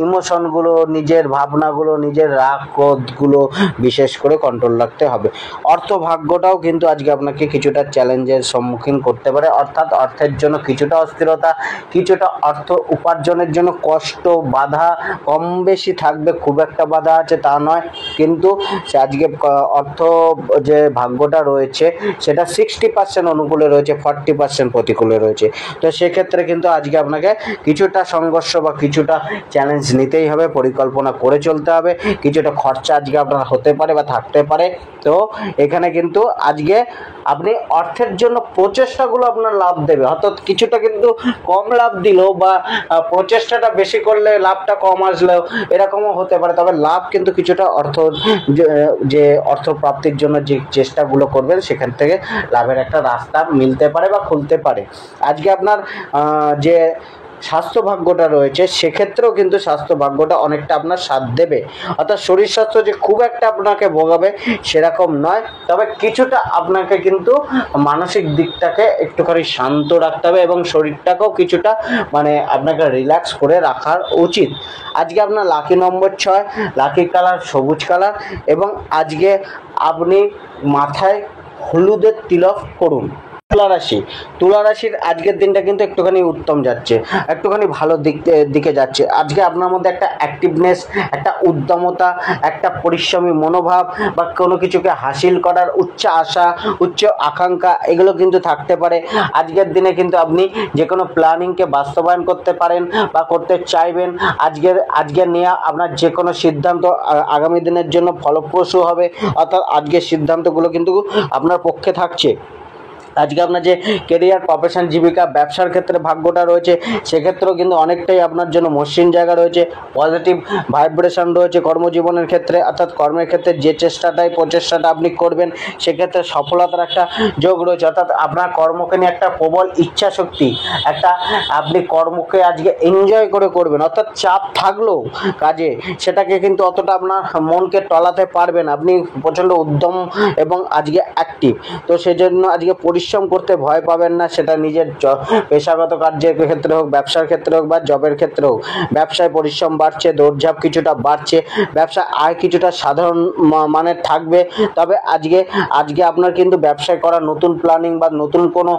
ইমোশনগুলো, নিজের ভাবনাগুলো, নিজের রাগ ক্রোধগুলো বিশেষ করে কন্ট্রোল রাখতে হবে। অর্থভাগ্যটাও কিন্তু আজকে আপনাকে কিছুটা চ্যালেঞ্জের সম্মুখীন করতে পারে। অর্থাৎ অর্থের জন্য কিছুটা অস্থিরতা, কিছুটা অর্থ উপার্জনের জন্য কষ্ট, বাধা কম বেশি থাকবে। খুব একটা বাধা আছে তা নয়, কিন্তু সে আজকে অর্থ যে ভাগ্যটা রয়েছে সেটা 60% অনুকূলে রয়েছে, 40% প্রতিকূলে রয়েছে। তো সেক্ষেত্রে কিন্তু আজকে আপনাকে কিছুটা সংঘর্ষ বা কিছুটা চ্যালেঞ্জ নিতেই হবে, পরিকল্পনা করে চলতে হবে। কিছুটা খরচা আজকে আপনার হতে পারে বা থাকতে পারে। তো এখানে কিন্তু আজকে আপনি অর্থের জন্য প্রচেষ্টাগুলো আপনার লাভ দেবে। অর্থাৎ কিছুটা কিন্তু কম লাভ দিলেও বা প্রচেষ্টাটা বেশি করলে লাভটা কম আসলেও এরকমও হতে পারে, তবে লাভ কিন্তু কিছুটা যে অর্থ প্রাপ্তির জন্য যে চেষ্টাগুলো করবেন, সেখান থেকে লাভের একটা রাস্তা মিলতে পারে বা খুলতে পারে। আজকে আপনার যে স্বাস্থ্য ভাগ্যটা রয়েছে, সেক্ষেত্রেও কিন্তু স্বাস্থ্য ভাগ্যটা অনেকটা আপনার সাথ দেবে। অর্থাৎ শরীর স্বাস্থ্য যে খুব একটা আপনাকে ভোগাবে সেরকম নয়, তবে কিছুটা আপনাকে কিন্তু মানসিক দিকটাকে একটুখানি শান্ত রাখতে হবে, এবং শরীরটাকেও কিছুটা মানে আপনাকে রিল্যাক্স করে রাখার উচিত। আজকে আপনার লাকি নম্বর 6, লাকি কালার সবুজ কালার, এবং আজকে আপনি মাথায় হলুদের তিলক করুন। তুলা রাশির আজকের দিনটা কিন্তু একটুখানি উত্তম যাচ্ছে, একটুখানি ভালো দিকে যাচ্ছে। আজকে আপনার মধ্যে একটা অ্যাক্টিভনেস, একটা উদ্যমতা, একটা পরিশ্রমী মনোভাব, বা কোনো কিছুকে হাসিল করার উচ্চ আশা, উচ্চ আকাঙ্ক্ষা, এগুলো কিন্তু থাকতে পারে। আজকের দিনে কিন্তু আপনি যে কোনো প্ল্যানিংকে বাস্তবায়ন করতে পারেন বা করতে চাইবেন। আজকের নেওয়া আপনার যে কোনো সিদ্ধান্ত আগামী দিনের জন্য ফলপ্রসূ হবে। অর্থাৎ আজকের সিদ্ধান্তগুলো কিন্তু আপনার পক্ষে থাকছে। আজকে আপনার যে কেরিয়ার, প্রফেশন, জীবিকা, ব্যবসার ক্ষেত্রে ভাগ্যটা রয়েছে, সেক্ষেত্রেও কিন্তু অনেকটাই আপনার জন্য মসৃণ জায়গা রয়েছে, পজিটিভ ভাইব্রেশন রয়েছে কর্মজীবনের ক্ষেত্রে। অর্থাৎ কর্মের ক্ষেত্রে যে প্রচেষ্টাটা আপনি করবেন, সেক্ষেত্রে সফলতার একটা যোগ রয়েছে। অর্থাৎ আপনার কর্মকে নিয়ে একটা প্রবল ইচ্ছা শক্তি, একটা আপনি কর্মকে আজকে এনজয় করে করবেন। অর্থাৎ চাপ থাকলেও কাজে, সেটাকে কিন্তু অতটা আপনার মনকে টলাতে পারবেন। আপনি প্রচণ্ড উদ্যম এবং আজকে অ্যাক্টিভ, তো সেজন্য আজকে পরিশ্রম করতে ভয় পাবেন না। সেটা নিজের পেশাগত কার্যের ক্ষেত্রে হোক, ব্যবসার ক্ষেত্রে হোক, বা জবের ক্ষেত্রে হোক। ব্যবসায় পরিশ্রম বাড়ছে, দৌড়ঝাঁপ কিছুটা বাড়ছে, ব্যবসায় আয় কিছুটা সাধারণ মানের থাকবে। তবে আজকে আপনার কিন্তু ব্যবসায় করা নতুন প্ল্যানিং বা নতুন কোনো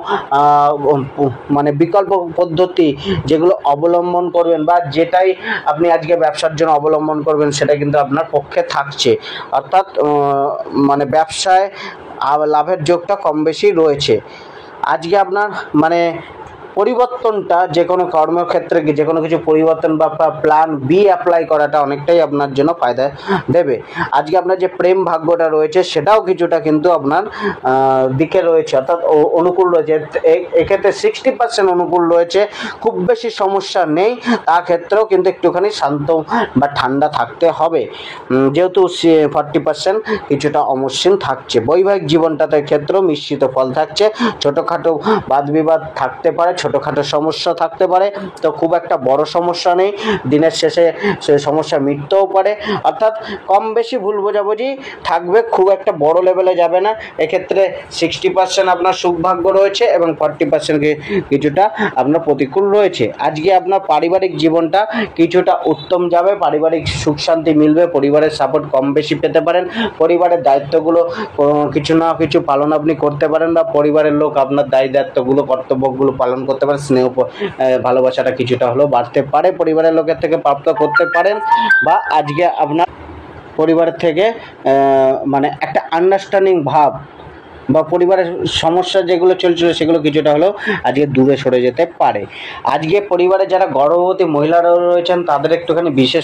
মানে বিকল্প পদ্ধতি যেগুলো অবলম্বন করবেন, বা যেটাই আপনি আজকে ব্যবসার জন্য অবলম্বন করবেন, সেটা কিন্তু আপনার পক্ষে থাকছে। অর্থাৎ মানে ব্যবসায় লাভের যোগটা কম বেশি রয়েছে। আজকে আপনার মানে পরিবর্তনটা যে কোনো কর্মক্ষেত্রে যে কোনো কিছু পরিবর্তন বা প্ল্যান বি অ্যাপ্লাই করাটা অনেকটাই আপনার জন্য ফায়দা দেবে। আজকে আপনার যে প্রেম ভাগ্যটা রয়েছে সেটাও কিছুটা কিন্তু আপনার দিকে রয়েছে, অর্থাৎ অনুকূল রয়েছে। এক্ষেত্রে 60% অনুকূল রয়েছে, খুব বেশি সমস্যা নেই। তা ক্ষেত্রেও কিন্তু একটুখানি শান্ত বা ঠান্ডা থাকতে হবে, যেহেতু 40% কিছুটা অমসৃণ থাকছে। বৈবাহিক জীবনটাতে ক্ষেত্রেও মিশ্রিত ফল থাকছে। ছোটোখাটো বাদ বিবাদ থাকতে পারে, ছোটোখাটো সমস্যা থাকতে পারে, তো খুব একটা বড় সমস্যা নেই। দিনের শেষে সে সমস্যা মিটতেও পারে, অর্থাৎ কম বেশি ভুল বোঝাবুঝি থাকবে, খুব একটা বড় লেভেলে যাবে না। এক্ষেত্রে 60% আপনার সুখভাগ্য রয়েছে এবং 40% কিছুটা আপনার প্রতিকূল রয়েছে। আজকে আপনার পারিবারিক জীবনটা কিছুটা উত্তম যাবে, পারিবারিক সুখ শান্তি মিলবে, পরিবারের সাপোর্ট কম বেশি পেতে পারেন, পরিবারের দায়িত্বগুলো কিছু না কিছু পালন আপনি করতে পারেন, বা পরিবারের লোক আপনার দায়িত্বগুলো কর্তব্যগুলো পালন করতে পারেন। স্নেহ ভালোবাসাটা কিছুটা হলেও বাড়তে পারে, পরিবারের লোকের থেকে প্রাপ্ত করতে পারেন, বা আজকে আপনার পরিবারের থেকে মানে একটা আন্ডারস্ট্যান্ডিং ভাব বা পরিবারের সমস্যা যেগুলো চলছিল সেগুলো কিছুটা হলেও আজকে দূরে সরে যেতে পারে। আজকে পরিবারে যারা গর্ভবতী মহিলারা রয়েছেন তাদের একটুখানি বিশেষ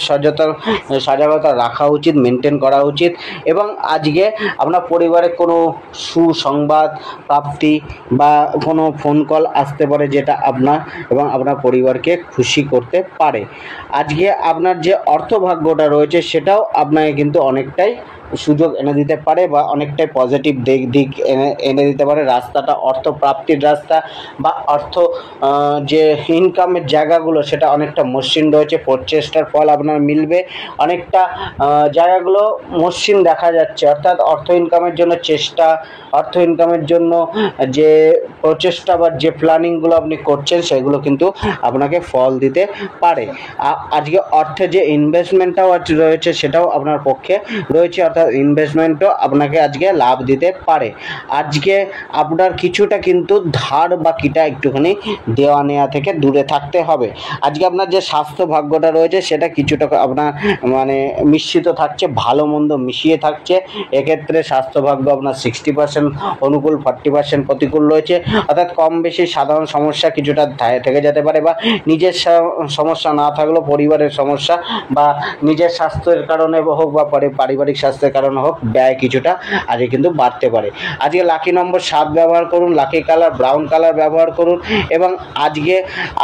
সজাগতা রাখা উচিত, মেনটেন করা উচিত। এবং আজকে আপনার পরিবারে কোনো সুসংবাদ প্রাপ্তি বা কোনো ফোন কল আসতে পারে, যেটা আপনার এবং আপনার পরিবারকে খুশি করতে পারে। আজকে আপনার যে অর্থভাগ্যটা রয়েছে সেটাও আপনাকে কিন্তু অনেকটাই সুযোগ এনে দিতে পারে, বা অনেকটাই পজিটিভ দিক এনে দিতে পারে। রাস্তাটা অর্থ প্রাপ্তির রাস্তা বা অর্থ যে ইনকামের জায়গাগুলো সেটা অনেকটা মসৃণ রয়েছে, প্রচেষ্টার ফল আপনার মিলবে। অনেকটা জায়গাগুলো মসৃণ দেখা যাচ্ছে, অর্থাৎ অর্থ ইনকামের জন্য চেষ্টা, অর্থ ইনকামের জন্য যে প্রচেষ্টা বা যে প্ল্যানিংগুলো আপনি করছেন সেগুলো কিন্তু আপনাকে ফল দিতে পারে। আজকে অর্থে যে ইনভেস্টমেন্টটাও রয়েছে সেটাও আপনার পক্ষে রয়েছে, অর্থাৎ ইনভেস্টমেন্টও আপনাকে আজকে লাভ দিতে পারে। আজকে আপনার কিছুটা কিন্তু ধার বাকিটা একটুখানি দেওয়া নেওয়া থেকে দূরে থাকতে হবে। আজকে আপনার যে স্বাস্থ্য ভাগ্যটা রয়েছে সেটা কিছুটা আপনার মানে মিশ্রিত থাকছে, ভালো মন্দ মিশিয়ে থাকছে। এক্ষেত্রে স্বাস্থ্য ভাগ্য আপনার 60% অনুকূল, 40% প্রতিকূল রয়েছে, অর্থাৎ কম বেশি সাধারণ সমস্যা কিছুটা থেকে যেতে পারে, বা নিজের সমস্যা না থাকলেও পরিবারের সমস্যা বা নিজের স্বাস্থ্যের কারণে হোক বা পারিবারিক স্বাস্থ্যের কারণে হোক ব্যয় কিছুটা আজকে কিন্তু বাড়তে পারে। আজকে লাকি নম্বর 7 ব্যবহার করুন, লাকি কালার ব্রাউন কালার ব্যবহার করুন, এবং আজকে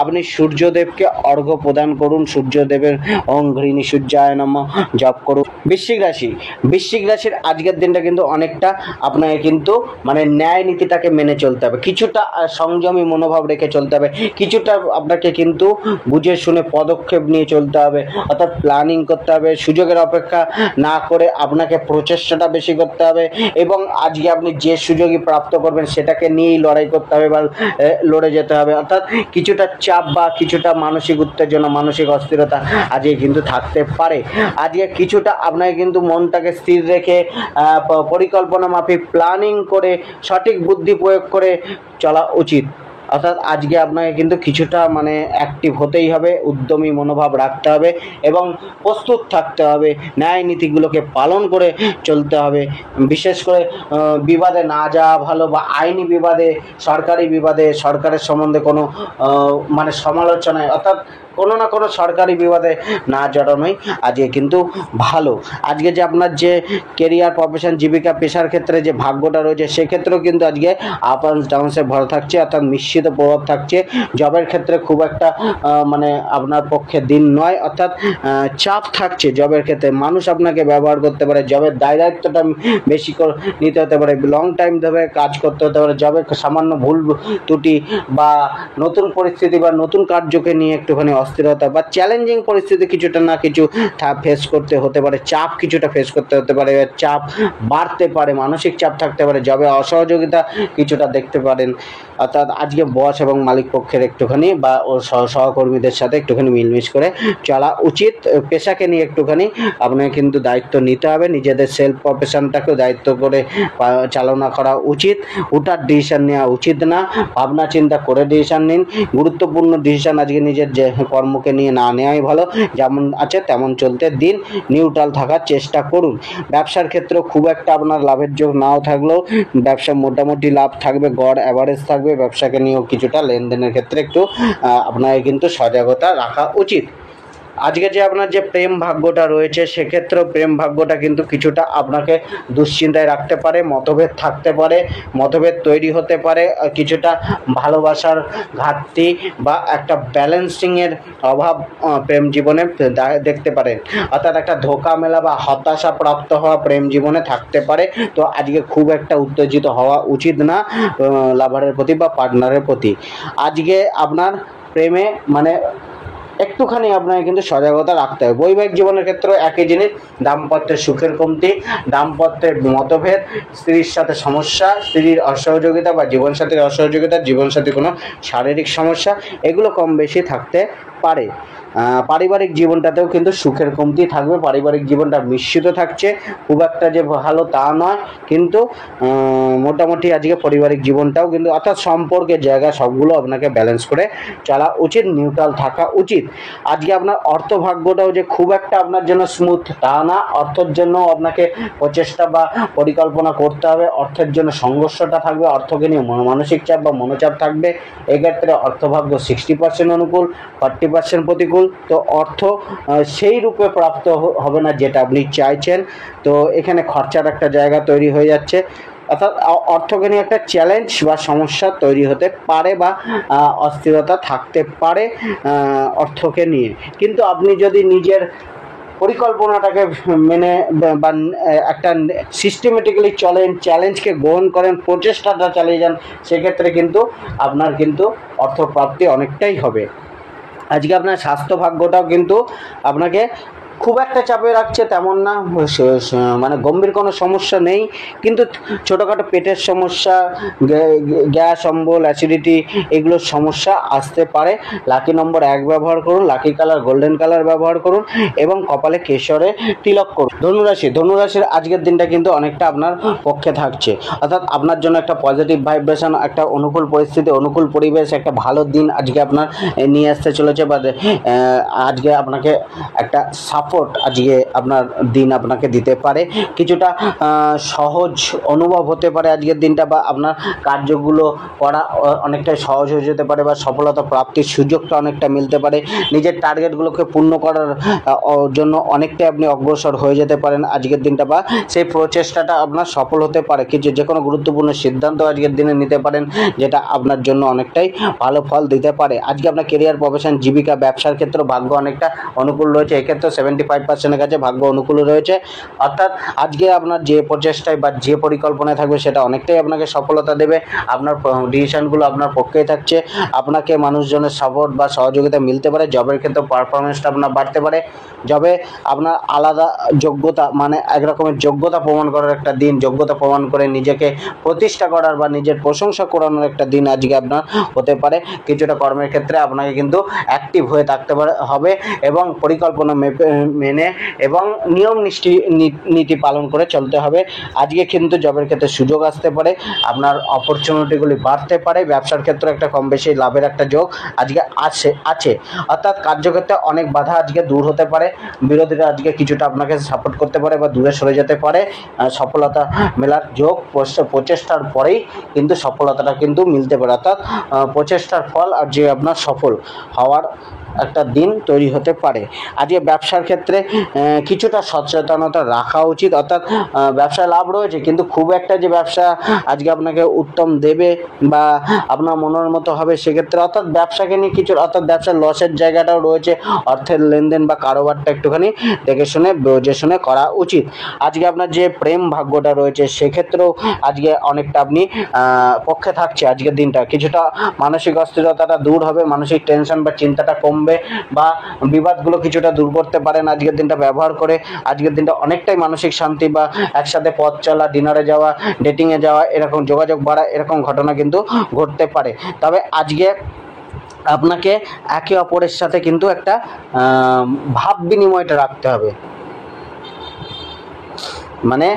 আপনি সূর্যদেবকে অর্ঘ্য প্রদান করুন। সূর্যদেবের ওম ঘৃণী সূর্যায় নমঃ জপ করুন। বৃশ্চিক রাশির আজকের দিনটা কিন্তু অনেকটা আপনাকে কিন্তু মানে ন্যায় নীতিটাকে মেনে চলতে হবে, কিছুটা সংযমী মনোভাব রেখে চলতে হবে, কিছুটা আপনাকে কিন্তু বুঝে শুনে পদক্ষেপ নিয়ে চলতে হবে, অর্থাৎ প্ল্যানিং করতে হবে। সুযোগের অপেক্ষা না করে আপনাকে প্রচেষ্টাটা বেশি করতে হবে, এবং আজকে আপনি যে সুযোগই প্রাপ্ত করবেন সেটাকে নিয়েই লড়াই করতে হবে বা লড়ে যেতে হবে। অর্থাৎ কিছুটা চাপ বা কিছুটা মানসিক উত্তেজনা, মানসিক অস্থিরতা আজকে কিন্তু থাকতে পারে। আজকে কিছুটা আপনাকে কিন্তু মনটাকে স্থির রেখে পরিকল্পনা মাফিক প্ল্যানিং করে সঠিক বুদ্ধি প্রয়োগ করে চলা উচিত। অর্থাৎ আজকে আপনাকে কিন্তু কিছুটা মানে অ্যাক্টিভ হতেই হবে, উদ্যমী মনোভাব রাখতে হবে এবং প্রস্তুত থাকতে হবে, ন্যায় নীতিগুলোকে পালন করে চলতে হবে। বিশেষ করে বিবাদে না যাওয়া ভালো, বা আইনি বিবাদে, সরকারি বিবাদে, সরকারের সম্বন্ধে কোনো মানে সমালোচনায়, অর্থাৎ কোনো না কোনো সরকারি বিবাদে না জড়ানোই আজকে কিন্তু ভালো। আজকে যে আপনার যে কেরিয়ার, প্রফেশন, জীবিকা, পেশার ক্ষেত্রে যে ভাগ্যটা রয়েছে সেক্ষেত্রেও কিন্তু আজকে আপ অ্যান্ড ডাউনসে ভরা থাকছে, অর্থাৎ মিশ্রিত প্রভাব থাকছে। জবের ক্ষেত্রে খুব একটা মানে আপনার পক্ষে দিন নয়, অর্থাৎ চাপ থাকছে জবের ক্ষেত্রে। মানুষ আপনাকে ব্যবহার করতে পারে, জবের দায়িত্বটা বেশি করে নিতে হতে পারে, লং টাইম ধরে কাজ করতে হতে পারে। জবের সামান্য ভুল ত্রুটি বা নতুন পরিস্থিতি বা নতুন কার্যকে নিয়ে একটুখানি অস্থিরতা বা চ্যালেঞ্জিং পরিস্থিতি কিছুটা না কিছু ফেস করতে হতে পারে, চাপ কিছুটা ফেস করতে হতে পারে, চাপ বাড়তে পারে, মানসিক চাপ থাকতে পারে, জবে অসহযোগিতা কিছুটা দেখতে পারেন। অর্থাৎ আজকে বস এবং মালিক পক্ষের একটুখানি বা ওর সহকর্মীদের সাথে একটুখানি মিলমিশ করে চলা উচিত। পেশাকে নিয়ে একটুখানি আপনাকে কিন্তু দায়িত্ব নিতে হবে, নিজেদের সেলফ প্রফেশনটাকেও দায়িত্ব করে চালনা করা উচিত। হুটার ডিসিশন নেওয়া উচিত না, ভাবনা চিন্তা করে ডিসিশন নিন। গুরুত্বপূর্ণ ডিসিশন আজকে নিজের যে কর্মকে নিয়ে না নেওয়াই ভালো, যেমন আছে তেমন চলতে দিন, নিউট্রাল থাকার চেষ্টা করুন। ব্যবসার ক্ষেত্রে খুব একটা আপনার লাভের যোগ নাও থাকলেও ব্যবসা মোটামুটি লাভ থাকবে, গড় অ্যাভারেজ থাকবে। ব্যবসাকে নিয়েও কিছুটা লেনদেনের ক্ষেত্রে একটু আপনাকে কিন্তু সজাগতা রাখা উচিত। আজকে যে আপনার যে প্রেম ভাগ্যটা রয়েছে সেক্ষেত্রেও প্রেম ভাগ্যটা কিন্তু কিছুটা আপনাকে দুশ্চিন্তায় রাখতে পারে, মতভেদ থাকতে পারে, মতভেদ তৈরি হতে পারে, কিছুটা ভালোবাসার ঘাটতি বা একটা ব্যালেন্সিংয়ের অভাব প্রেম জীবনে দেখতে পারেন, অর্থাৎ একটা ধোঁকা মেলা বা হতাশা প্রাপ্ত হওয়া প্রেম জীবনে থাকতে পারে। তো আজকে খুব একটা উত্তেজিত হওয়া উচিত না লাভারের প্রতি বা পার্টনারের প্রতি। আজকে আপনার প্রেমে মানে একটুখানি আপনাকে কিন্তু সজাগতা রাখতে হবে। বৈবাহিক জীবনের ক্ষেত্রেও একই জিনিস, দাম্পত্যের সুখের কমতি, দাম্পত্যের মতভেদ, স্ত্রীর সাথে সমস্যা, স্ত্রীর অসহযোগিতা বা জীবনসাথীর অসহযোগিতা, জীবনসাথীর কোনো শারীরিক সমস্যা, এগুলো কম বেশি থাকতে পারে। পারিবারিক জীবনটাতেও কিন্তু সুখের কমতি থাকবে, পারিবারিক জীবনটা মিশ্রিত থাকছে, খুব একটা যে ভালো তা নয়, কিন্তু মোটামুটি আজকে পারিবারিক জীবনটাও কিন্তু অর্থাৎ সম্পর্কের জায়গা সবগুলো আপনাকে ব্যালেন্স করে চলা উচিত, নিউট্রাল থাকা উচিত। আজকে আপনার অর্থভাগ্যটাও যে খুব একটা আপনার জন্য স্মুথ তা না, অর্থের জন্য আপনাকে প্রচেষ্টা বা পরিকল্পনা করতে হবে, অর্থের জন্য সংঘর্ষটা থাকবে, অর্থকে নিয়ে মানসিক চাপ বা মনোচাপ থাকবে। এক্ষেত্রে অর্থভাগ্য 60% অনুকূল, 40% প্রতিকূল। তো অর্থ সেই রূপে প্রাপ্ত হবে না যেটা আপনি চাইছেন, তো এখানে খরচার একটা জায়গা তৈরি হয়ে যাচ্ছে, অর্থাৎ অর্থকে নিয়ে একটা চ্যালেঞ্জ বা সমস্যা তৈরি হতে পারে বা অস্থিরতা থাকতে পারে অর্থকে নিয়ে। কিন্তু আপনি যদি নিজের পরিকল্পনাটাকে মেনে বা একটা সিস্টেমেটিক্যালি চলেন, চ্যালেঞ্জকে গ্রহণ করেন, প্রচেষ্টাটা চালিয়ে যান, সেক্ষেত্রে কিন্তু আপনার কিন্তু অর্থপ্রাপ্তি অনেকটাই হবে। আজকে আপনার স্বাস্থ্য ভাগ্যটাও কিন্তু আপনাকে খুব একটা চাপে রাখছে তেমন না, মানে গম্ভীর কোনো সমস্যা নেই, কিন্তু ছোটোখাটো পেটের সমস্যা, গ্যাস, অম্বল, অ্যাসিডিটি, এগুলোর সমস্যা আসতে পারে। লাকি নম্বর 1 ব্যবহার করুন, লাকি কালার গোল্ডেন কালার ব্যবহার করুন এবং কপালে কেশরে তিলক করুন। ধনুরাশির আজকের দিনটা কিন্তু অনেকটা আপনার পক্ষে থাকছে, অর্থাৎ আপনার জন্য একটা পজিটিভ ভাইব্রেশন, একটা অনুকূল পরিস্থিতি, অনুকূল পরিবেশ, একটা ভালো দিন আজকে আপনার নিয়ে আসতে চলেছে, বা আজকে আপনাকে একটা সাপোর্ট আজকে আপনার দিন আপনাকে দিতে পারে। কিছুটা সহজ অনুভব হতে পারে আজকের দিনটা, বা আপনার কার্যগুলো করা অনেকটাই সহজ হয়ে যেতে পারে, বা সফলতা প্রাপ্তির সুযোগটা অনেকটা মিলতে পারে। নিজের টার্গেটগুলোকে পূর্ণ করার জন্য অনেকটাই আপনি অগ্রসর হয়ে যেতে পারেন আজকের দিনটা, বা সেই প্রচেষ্টাটা আপনার সফল হতে পারে। যে কোনো গুরুত্বপূর্ণ সিদ্ধান্ত আজকের দিনে নিতে পারেন, যেটা আপনার জন্য অনেকটাই ভালো ফল দিতে পারে। আজকে আপনার কেরিয়ার, প্রফেশন, জীবিকা, ব্যবসার ক্ষেত্রে ভাগ্য অনেকটা অনুকূল রয়েছে, এক্ষেত্রে 75%-এর কাছে ভাগ্য অনুকূল রয়েছে। অর্থাৎ আজকে আপনার যে প্রচেষ্টায় বা যে পরিকল্পনায় থাকবে সেটা অনেকটাই আপনাকে সফলতা দেবে, আপনার ডিসিশনগুলো আপনার পক্ষেই থাকছে, আপনাকে মানুষজনের সাপোর্ট বা সহযোগিতা মিলতে পারে। জবের ক্ষেত্রে পারফরমেন্সটা আপনার বাড়তে পারে, জবে আপনার আলাদা যোগ্যতা, মানে এক রকমের যোগ্যতা প্রমাণ করার একটা দিন, যোগ্যতা প্রমাণ করে নিজেকে প্রতিষ্ঠা করার বা নিজের প্রশংসা করানোর একটা দিন আজকে আপনার হতে পারে। কিছুটা কর্মের ক্ষেত্রে আপনাকে কিন্তু অ্যাক্টিভ হয়ে থাকতে হবে এবং পরিকল্পনা মেনে এবং নিয়ম নীতি পালন করে চলতে হবে। আজকে কিন্তু জবের ক্ষেত্রে সুযোগ আসতে পারে, আপনার অপরচুনিটিগুলি বাড়তে পারে, ব্যবসার ক্ষেত্রে একটা কম বেশি লাভের একটা যোগ আজকে আছে। অর্থাৎ কার্যক্ষেত্রে অনেক বাধা আজকে দূর হতে পারে, বিরোধীরা আজকে কিছুটা আপনাকে সাপোর্ট করতে পারে বা দূরে সরে যেতে পারে। সফলতা মেলার যোগ প্রচেষ্টার পরেই কিন্তু সফলতাটা কিন্তু মিলতে পারে, অর্থাৎ প্রচেষ্টার ফল আর যে আপনার সফল হওয়ার একটা দিন তৈরি হতে পারে। আজকে ব্যবসার ক্ষেত্রে কিছুটা সচেতনতা রাখা উচিত, অর্থাৎ ব্যবসায় লাভ রয়েছে, কিন্তু খুব একটা যে ব্যবসা আজকে আপনাকে উত্তম দেবে বা আপনার মনের মতো হবে সেক্ষেত্রে, অর্থাৎ ব্যবসাকে নিয়ে কিছু, অর্থাৎ ব্যবসার লসের জায়গাটাও রয়েছে, অর্থের লেনদেন বা কারোবারটা একটুখানি দেখে শুনে বুঝে শুনে করা উচিত। আজকে আপনার যে প্রেম ভাগ্যটা রয়েছে সেক্ষেত্রেও আজকে অনেকটা আপনি পক্ষে থাকছে আজকের দিনটা, কিছুটা মানসিক অস্থিরতাটা দূর হবে, মানসিক টেনশন বা চিন্তাটা কমবে, বা বিবাদগুলো কিছুটা দূর করতে পারেন আজকের দিনটা ব্যবহার করে। আজকের দিনটা অনেকটাই মানসিক শান্তি বা একসাথে পথ চলা, ডিনারে যাওয়া, ডেটিংয়ে যাওয়া, এরকম যোগাযোগ বাড়া, এরকম ঘটনা কিন্তু ঘটতে পারে। তবে আজকে আপনাকে একে অপরের সাথে কিন্তু একটা ভাব বিনিময়টা রাখতে হবে। মানে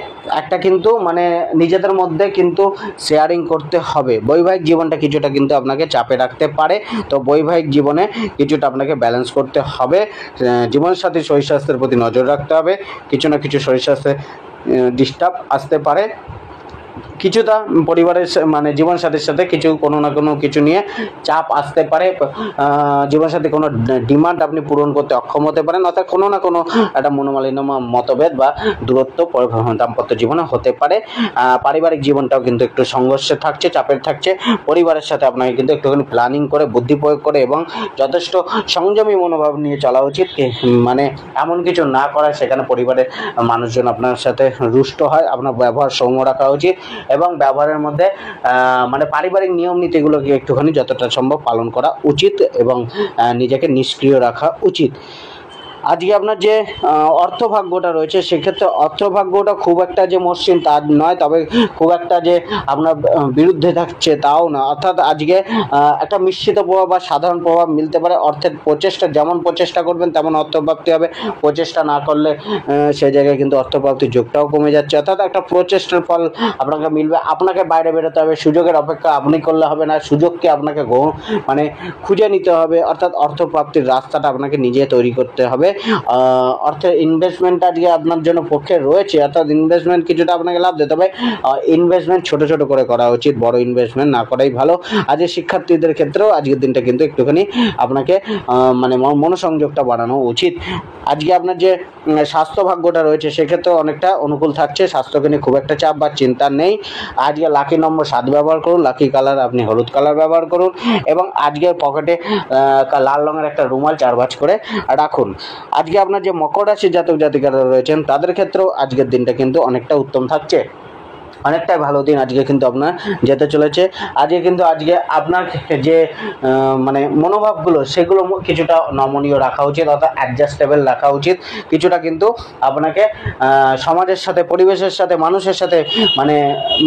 একটা কিন্তু মানে নিজেদের মধ্যে কিন্তু শেয়ারিং করতে হবে। বৈবাহিক জীবনটা কিছুটা কিন্তু আপনাকে চাপে রাখতে পারে, তো বৈবাহিক জীবনে কিছুটা আপনাকে ব্যালেন্স করতে হবে। জীবনসাথী শরীর স্বাস্থ্যের প্রতি নজর রাখতে হবে। কিছু না কিছু শরীর স্বাস্থ্যে ডিস্টার্ব আসতে পারে, কিছুটা পরিবারের মানে জীবনসাথীর সাথে কোনো না কোনো কিছু নিয়ে চাপ আসতে পারে। জীবনসাথী কোনো ডিমান্ড আপনি পূরণ করতে অক্ষম হতে পারেন, অর্থাৎ কোনো না কোনো একটা মনোমালিন্য মতভেদ বা দূরত্ব দাম্পত্য জীবনে হতে পারে। পারিবারিক জীবনটাও কিন্তু একটু সংঘর্ষে থাকছে, চাপের থাকছে। পরিবারের সাথে আপনাকে কিন্তু একটুখানি প্ল্যানিং করে, বুদ্ধি প্রয়োগ করে এবং যথেষ্ট সংযমী মনোভাব নিয়ে চলা উচিত। মানে এমন কিছু না করা সেখানে পরিবারের মানুষজন আপনার সাথে রুষ্ট হয়। আপনার ব্যবহার সৌম্য রাখা উচিত এবং ব্যবহারের মধ্যে মানে পারিবারিক নিয়ম নীতিগুলোকে একটুখানি যতটা সম্ভব পালন করা উচিত এবং নিজেকে নিষ্ক্রিয় রাখা উচিত। আজকে আপনার যে অর্থভাগ্যটা রয়েছে সেক্ষেত্রে অর্থভাগ্যটা খুব একটা যে মসৃণ তা নয়, তবে খুব একটা যে আপনার বিরুদ্ধে থাকছে তাও না। অর্থাৎ আজকে একটা মিশ্রিত প্রভাব বা সাধারণ প্রভাব মিলতে পারে। অর্থের প্রচেষ্টা, যেমন প্রচেষ্টা করবেন তেমন অর্থপ্রাপ্তি হবে। প্রচেষ্টা না করলে সেই জায়গায় কিন্তু অর্থপ্রাপ্তির যোগটাও কমে যাচ্ছে। অর্থাৎ একটা প্রচেষ্টার ফল আপনাকে মিলবে। আপনাকে বাইরে বেরোতে হবে, সুযোগের অপেক্ষা আপনি করলে হবে না, সুযোগকে আপনাকে মানে খুঁজে নিতে হবে। অর্থাৎ অর্থপ্রাপ্তির রাস্তাটা আপনাকে নিজে তৈরি করতে হবে। অর্থের ইনভেস্টমেন্ট আজকে আপনার জন্য পক্ষে রয়েছে, অর্থাৎ ইনভেস্টমেন্ট কিছুটা আপনাকে লাভ দিতে হবে। ইনভেস্টমেন্ট ছোট ছোট করে করা উচিত, বড় ইনভেস্টমেন্ট না করাই ভালো। আজকে শিক্ষার্থীদের ক্ষেত্রেও আজকের দিনটা কিন্তু একটুখানি আপনাকে মানে মনোসংযোগটা বাড়ানো উচিত। আজকে আপনার যে স্বাস্থ্য ভাগ্যটা রয়েছে সেক্ষেত্রে অনেকটা অনুকূল থাকছে, স্বাস্থ্যকে নিয়ে খুব একটা চাপ বা চিন্তা নেই। আজকে লাকি নম্বর 7 ব্যবহার করুন, লাকি কালার আপনি হলুদ কালার ব্যবহার করুন এবং আজকের পকেটে লাল রঙের একটা রুমাল 4 ভাঁজ করে রাখুন। আজকে আপনার যে মকর রাশির জাতক জাতিকারা রয়েছেন তাদের ক্ষেত্রেও আজকের দিনটা কিন্তু অনেকটা উত্তম থাকছে, অনেকটাই ভালো দিন আজকে কিন্তু আপনার যেতে চলেছে। আজকে আপনার যে মানে মনোভাবগুলো সেগুলো কিছুটা নমনীয় রাখা উচিত, অর্থাৎ অ্যাডজাস্টেবল রাখা উচিত। কিছুটা কিন্তু আপনাকে সমাজের সাথে, পরিবেশের সাথে, মানুষের সাথে মানে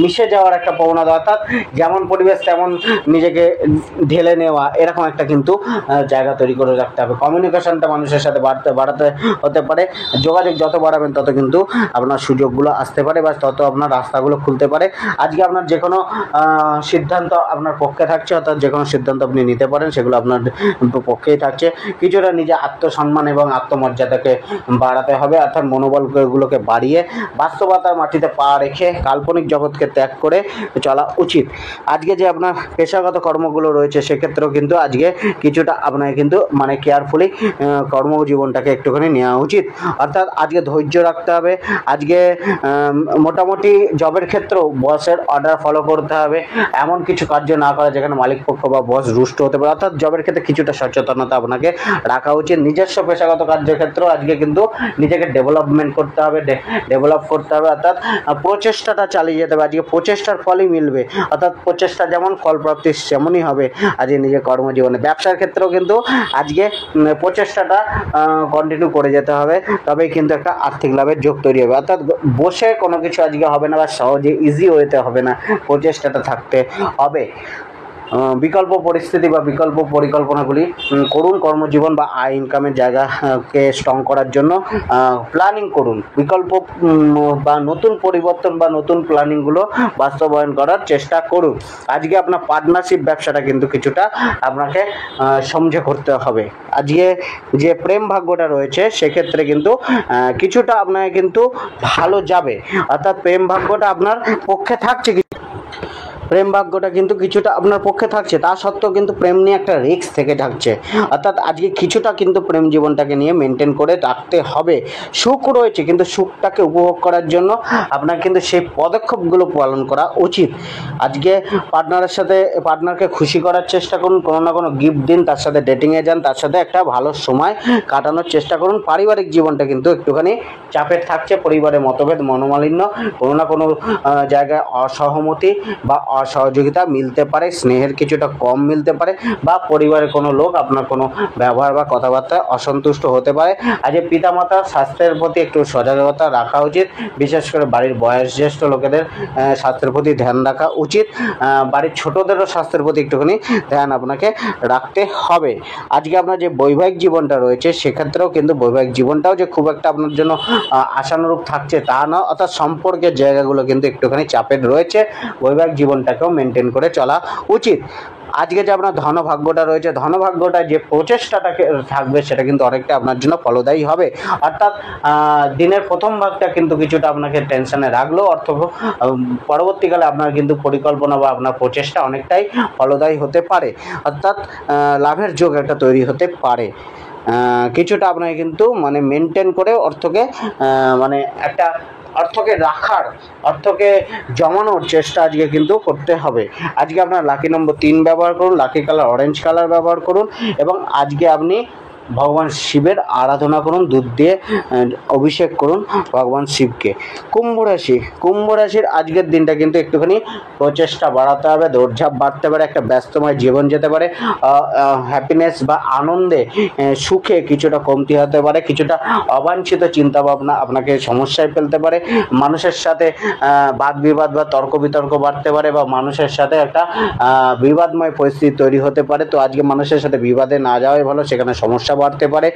মিশে যাওয়ার একটা প্রবণতা, অর্থাৎ যেমন পরিবেশ তেমন নিজেকে ঢেলে নেওয়া, এরকম একটা কিন্তু জায়গা তৈরি করে রাখতে হবে। কমিউনিকেশনটা মানুষের সাথে বাড়াতে হতে পারে। যোগাযোগ যত বাড়াবেন তত কিন্তু আপনার সুযোগগুলো আসতে পারে বা তত আপনার রাস্তাগুলো খুলতে পারে। আজকে আপনার যে কোনো সিদ্ধান্ত আপনার পক্ষে থাকছে, অর্থাৎ যে কোনো সিদ্ধান্ত আপনি নিতে পারেন সেগুলো আপনার পক্ষেই থাকছে। কিছুটা নিজে আত্মসম্মান এবং আত্মমর্যাদাকে বাড়াতে হবে, অর্থাৎ মনোবলগুলোকে বাড়িয়ে বাস্তবতার মাটিতে পা রেখে কাল্পনিক জগৎকে ত্যাগ করে চলা উচিত। আজকে যে আপনার পেশাগত কর্মগুলো রয়েছে সেক্ষেত্রেও কিন্তু আজকে কিছুটা আপনাকে কিন্তু মানে কেয়ারফুলি কর্মজীবনটাকে একটুখানি নেওয়া উচিত। অর্থাৎ আজকে ধৈর্য রাখতে হবে। আজকে মোটামুটি জবের ক্ষেত্রেও বসের অর্ডার ফলো করতে হবে, এমন কিছু কার্য না করা যেখানে মালিক পক্ষ বা বস রুষ্ট হতে পারে। অর্থাৎ জবের ক্ষেত্রে কিছুটা সচেতনতা আপনাকে রাখা উচিত। নিজস্ব পেশাগত কার্যক্ষেত্রেও আজকে কিন্তু নিজেকে ডেভেলপ করতে হবে, অর্থাৎ প্রচেষ্টাটা চালিয়ে যেতে হবে। আজকে প্রচেষ্টার ফলই মিলবে, অর্থাৎ প্রচেষ্টা যেমন ফলপ্রাপ্তি সেমনই হবে আজকে নিজের কর্মজীবনে। ব্যবসার ক্ষেত্রেও কিন্তু আজকে প্রচেষ্টাটা কন্টিনিউ করে যেতে হবে, তবেই কিন্তু একটা আর্থিক লাভের যোগ তৈরি হবে। অর্থাৎ বসে কোনো কিছু আজকে হবে না বা সহজে ইজি ওয়েতে হবে না, প্রচেষ্টাটা থাকতে হবে। বিকল্প পরিস্থিতি বা বিকল্প পরিকল্পনাগুলি করুন। কর্মজীবন বা আয় ইনকামের জায়গাকে স্ট্রং করার জন্য প্ল্যানিং করুন। বিকল্প বা নতুন পরিবর্তন বা নতুন প্ল্যানিংগুলো বাস্তবায়ন করার চেষ্টা করুন। আজকে আপনার পার্টনারশিপ ব্যবসাটা কিন্তু কিছুটা আপনাকে সমঝে করতে হবে। আজকে যে প্রেম ভাগ্যটা রয়েছে সেক্ষেত্রে কিন্তু কিছুটা আপনাকে কিন্তু ভালো যাবে, অর্থাৎ প্রেম ভাগ্যটা আপনার পক্ষে থাকছে। প্রেম ভাগ্যটা কিন্তু কিছুটা আপনার পক্ষে থাকছে, তা সত্ত্বেও কিন্তু প্রেম নিয়ে একটা রিস্ক থেকে থাকছে। অর্থাৎ আজকে কিছুটা কিন্তু প্রেম জীবনটাকে নিয়ে মেনটেন করে রাখতে হবে। সুখ রয়েছে কিন্তু সুখটাকে উপভোগ করার জন্য আপনার কিন্তু সেই পদক্ষেপগুলো পালন করা উচিত। আজকে পার্টনারকে খুশি করার চেষ্টা করুন, কোনো না কোনো গিফট দিন, তার সাথে ডেটিংয়ে যান, তার সাথে একটা ভালো সময় কাটানোর চেষ্টা করুন। পারিবারিক জীবনটা কিন্তু একটুখানি চাপের থাকছে, পরিবারের মতভেদ, মনোমালিন্য, কোনো না কোনো জায়গায় অসহমতি বা অসহযোগিতা মিলতে পারে, স্নেহের কিছুটা কম মিলতে পারে, বা পরিবারের কোনো লোক আপনার কোনো ব্যবহার বা কথাবার্তায় অসন্তুষ্ট হতে পারে। আজ পিতামাতার স্বাস্থ্যের প্রতি একটু সজাগতা রাখা উচিত, বিশেষ করে বাড়ির বয়োজ্যেষ্ঠ লোকেদের স্বাস্থ্যের প্রতি ধ্যান রাখা উচিত। বাড়ির ছোটদেরও স্বাস্থ্যের প্রতি একটুখানি ধ্যান আপনাকে রাখতে হবে। আজকে আপনার যে বৈবাহিক জীবনটা রয়েছে সেক্ষেত্রেও কিন্তু বৈবাহিক জীবনটাও যে খুব একটা আপনার জন্য আশানুরূপ থাকছে তা না, অর্থাৎ সম্পর্কের জায়গাগুলো কিন্তু একটুখানি চাপের রয়েছে, বৈবাহিক জীবনটাকেও মেনটেন করে চলা উচিত। আজকে যে আপনার ধনভাগ্যটা রয়েছে, ধনভাগ্যটা যে প্রচেষ্টাটা থাকবে সেটা কিন্তু অনেকটা আপনার জন্য ফলদায়ী হবে। অর্থাৎ দিনের প্রথম ভাগটা কিন্তু কিছুটা আপনাকে টেনশনে রাখলেও পরবর্তীকালে আপনার কিন্তু পরিকল্পনা বা আপনার প্রচেষ্টা অনেকটাই ফলদায়ী হতে পারে, অর্থাৎ লাভের যোগ একটা তৈরি হতে পারে। কিছুটা আপনাকে কিন্তু মানে মেনটেন করে অর্থকে মানে একটা অর্থকে জমানোর চেষ্টা আজকে কিন্তু করতে হবে। আজকে আপনার লাকি নম্বর 3 ব্যবহার করুন, লাকি কালার অরেঞ্জ কালার ব্যবহার করুন, এবং আজকে আপনি ভগবান শিবের আরাধনা করুন, দুধ দিয়ে অভিষেক করুন ভগবান শিবকে। কুম্ভ রাশির আজকের দিনটা কিন্তু একটুখানি প্রচেষ্টা বাড়াতে হবে, দৌড়ঝাঁপ বাড়তে পারে, একটা ব্যস্তময় জীবন যেতে পারে, হ্যাপিনেস বা আনন্দে সুখে কিছুটা কমতি হতে পারে, কিছুটা অবাঞ্ছিত চিন্তাভাবনা আপনাকে সমস্যায় ফেলতে পারে, মানুষের সাথে বাদ বিবাদ বা তর্ক বিতর্ক বাড়তে পারে, বা মানুষের সাথে একটা বিবাদময় পরিস্থিতি তৈরি হতে পারে। তো আজকে মানুষের সাথে বিবাদে না যাওয়াই ভালো, সেখানে সমস্যা বাড়তে পারে।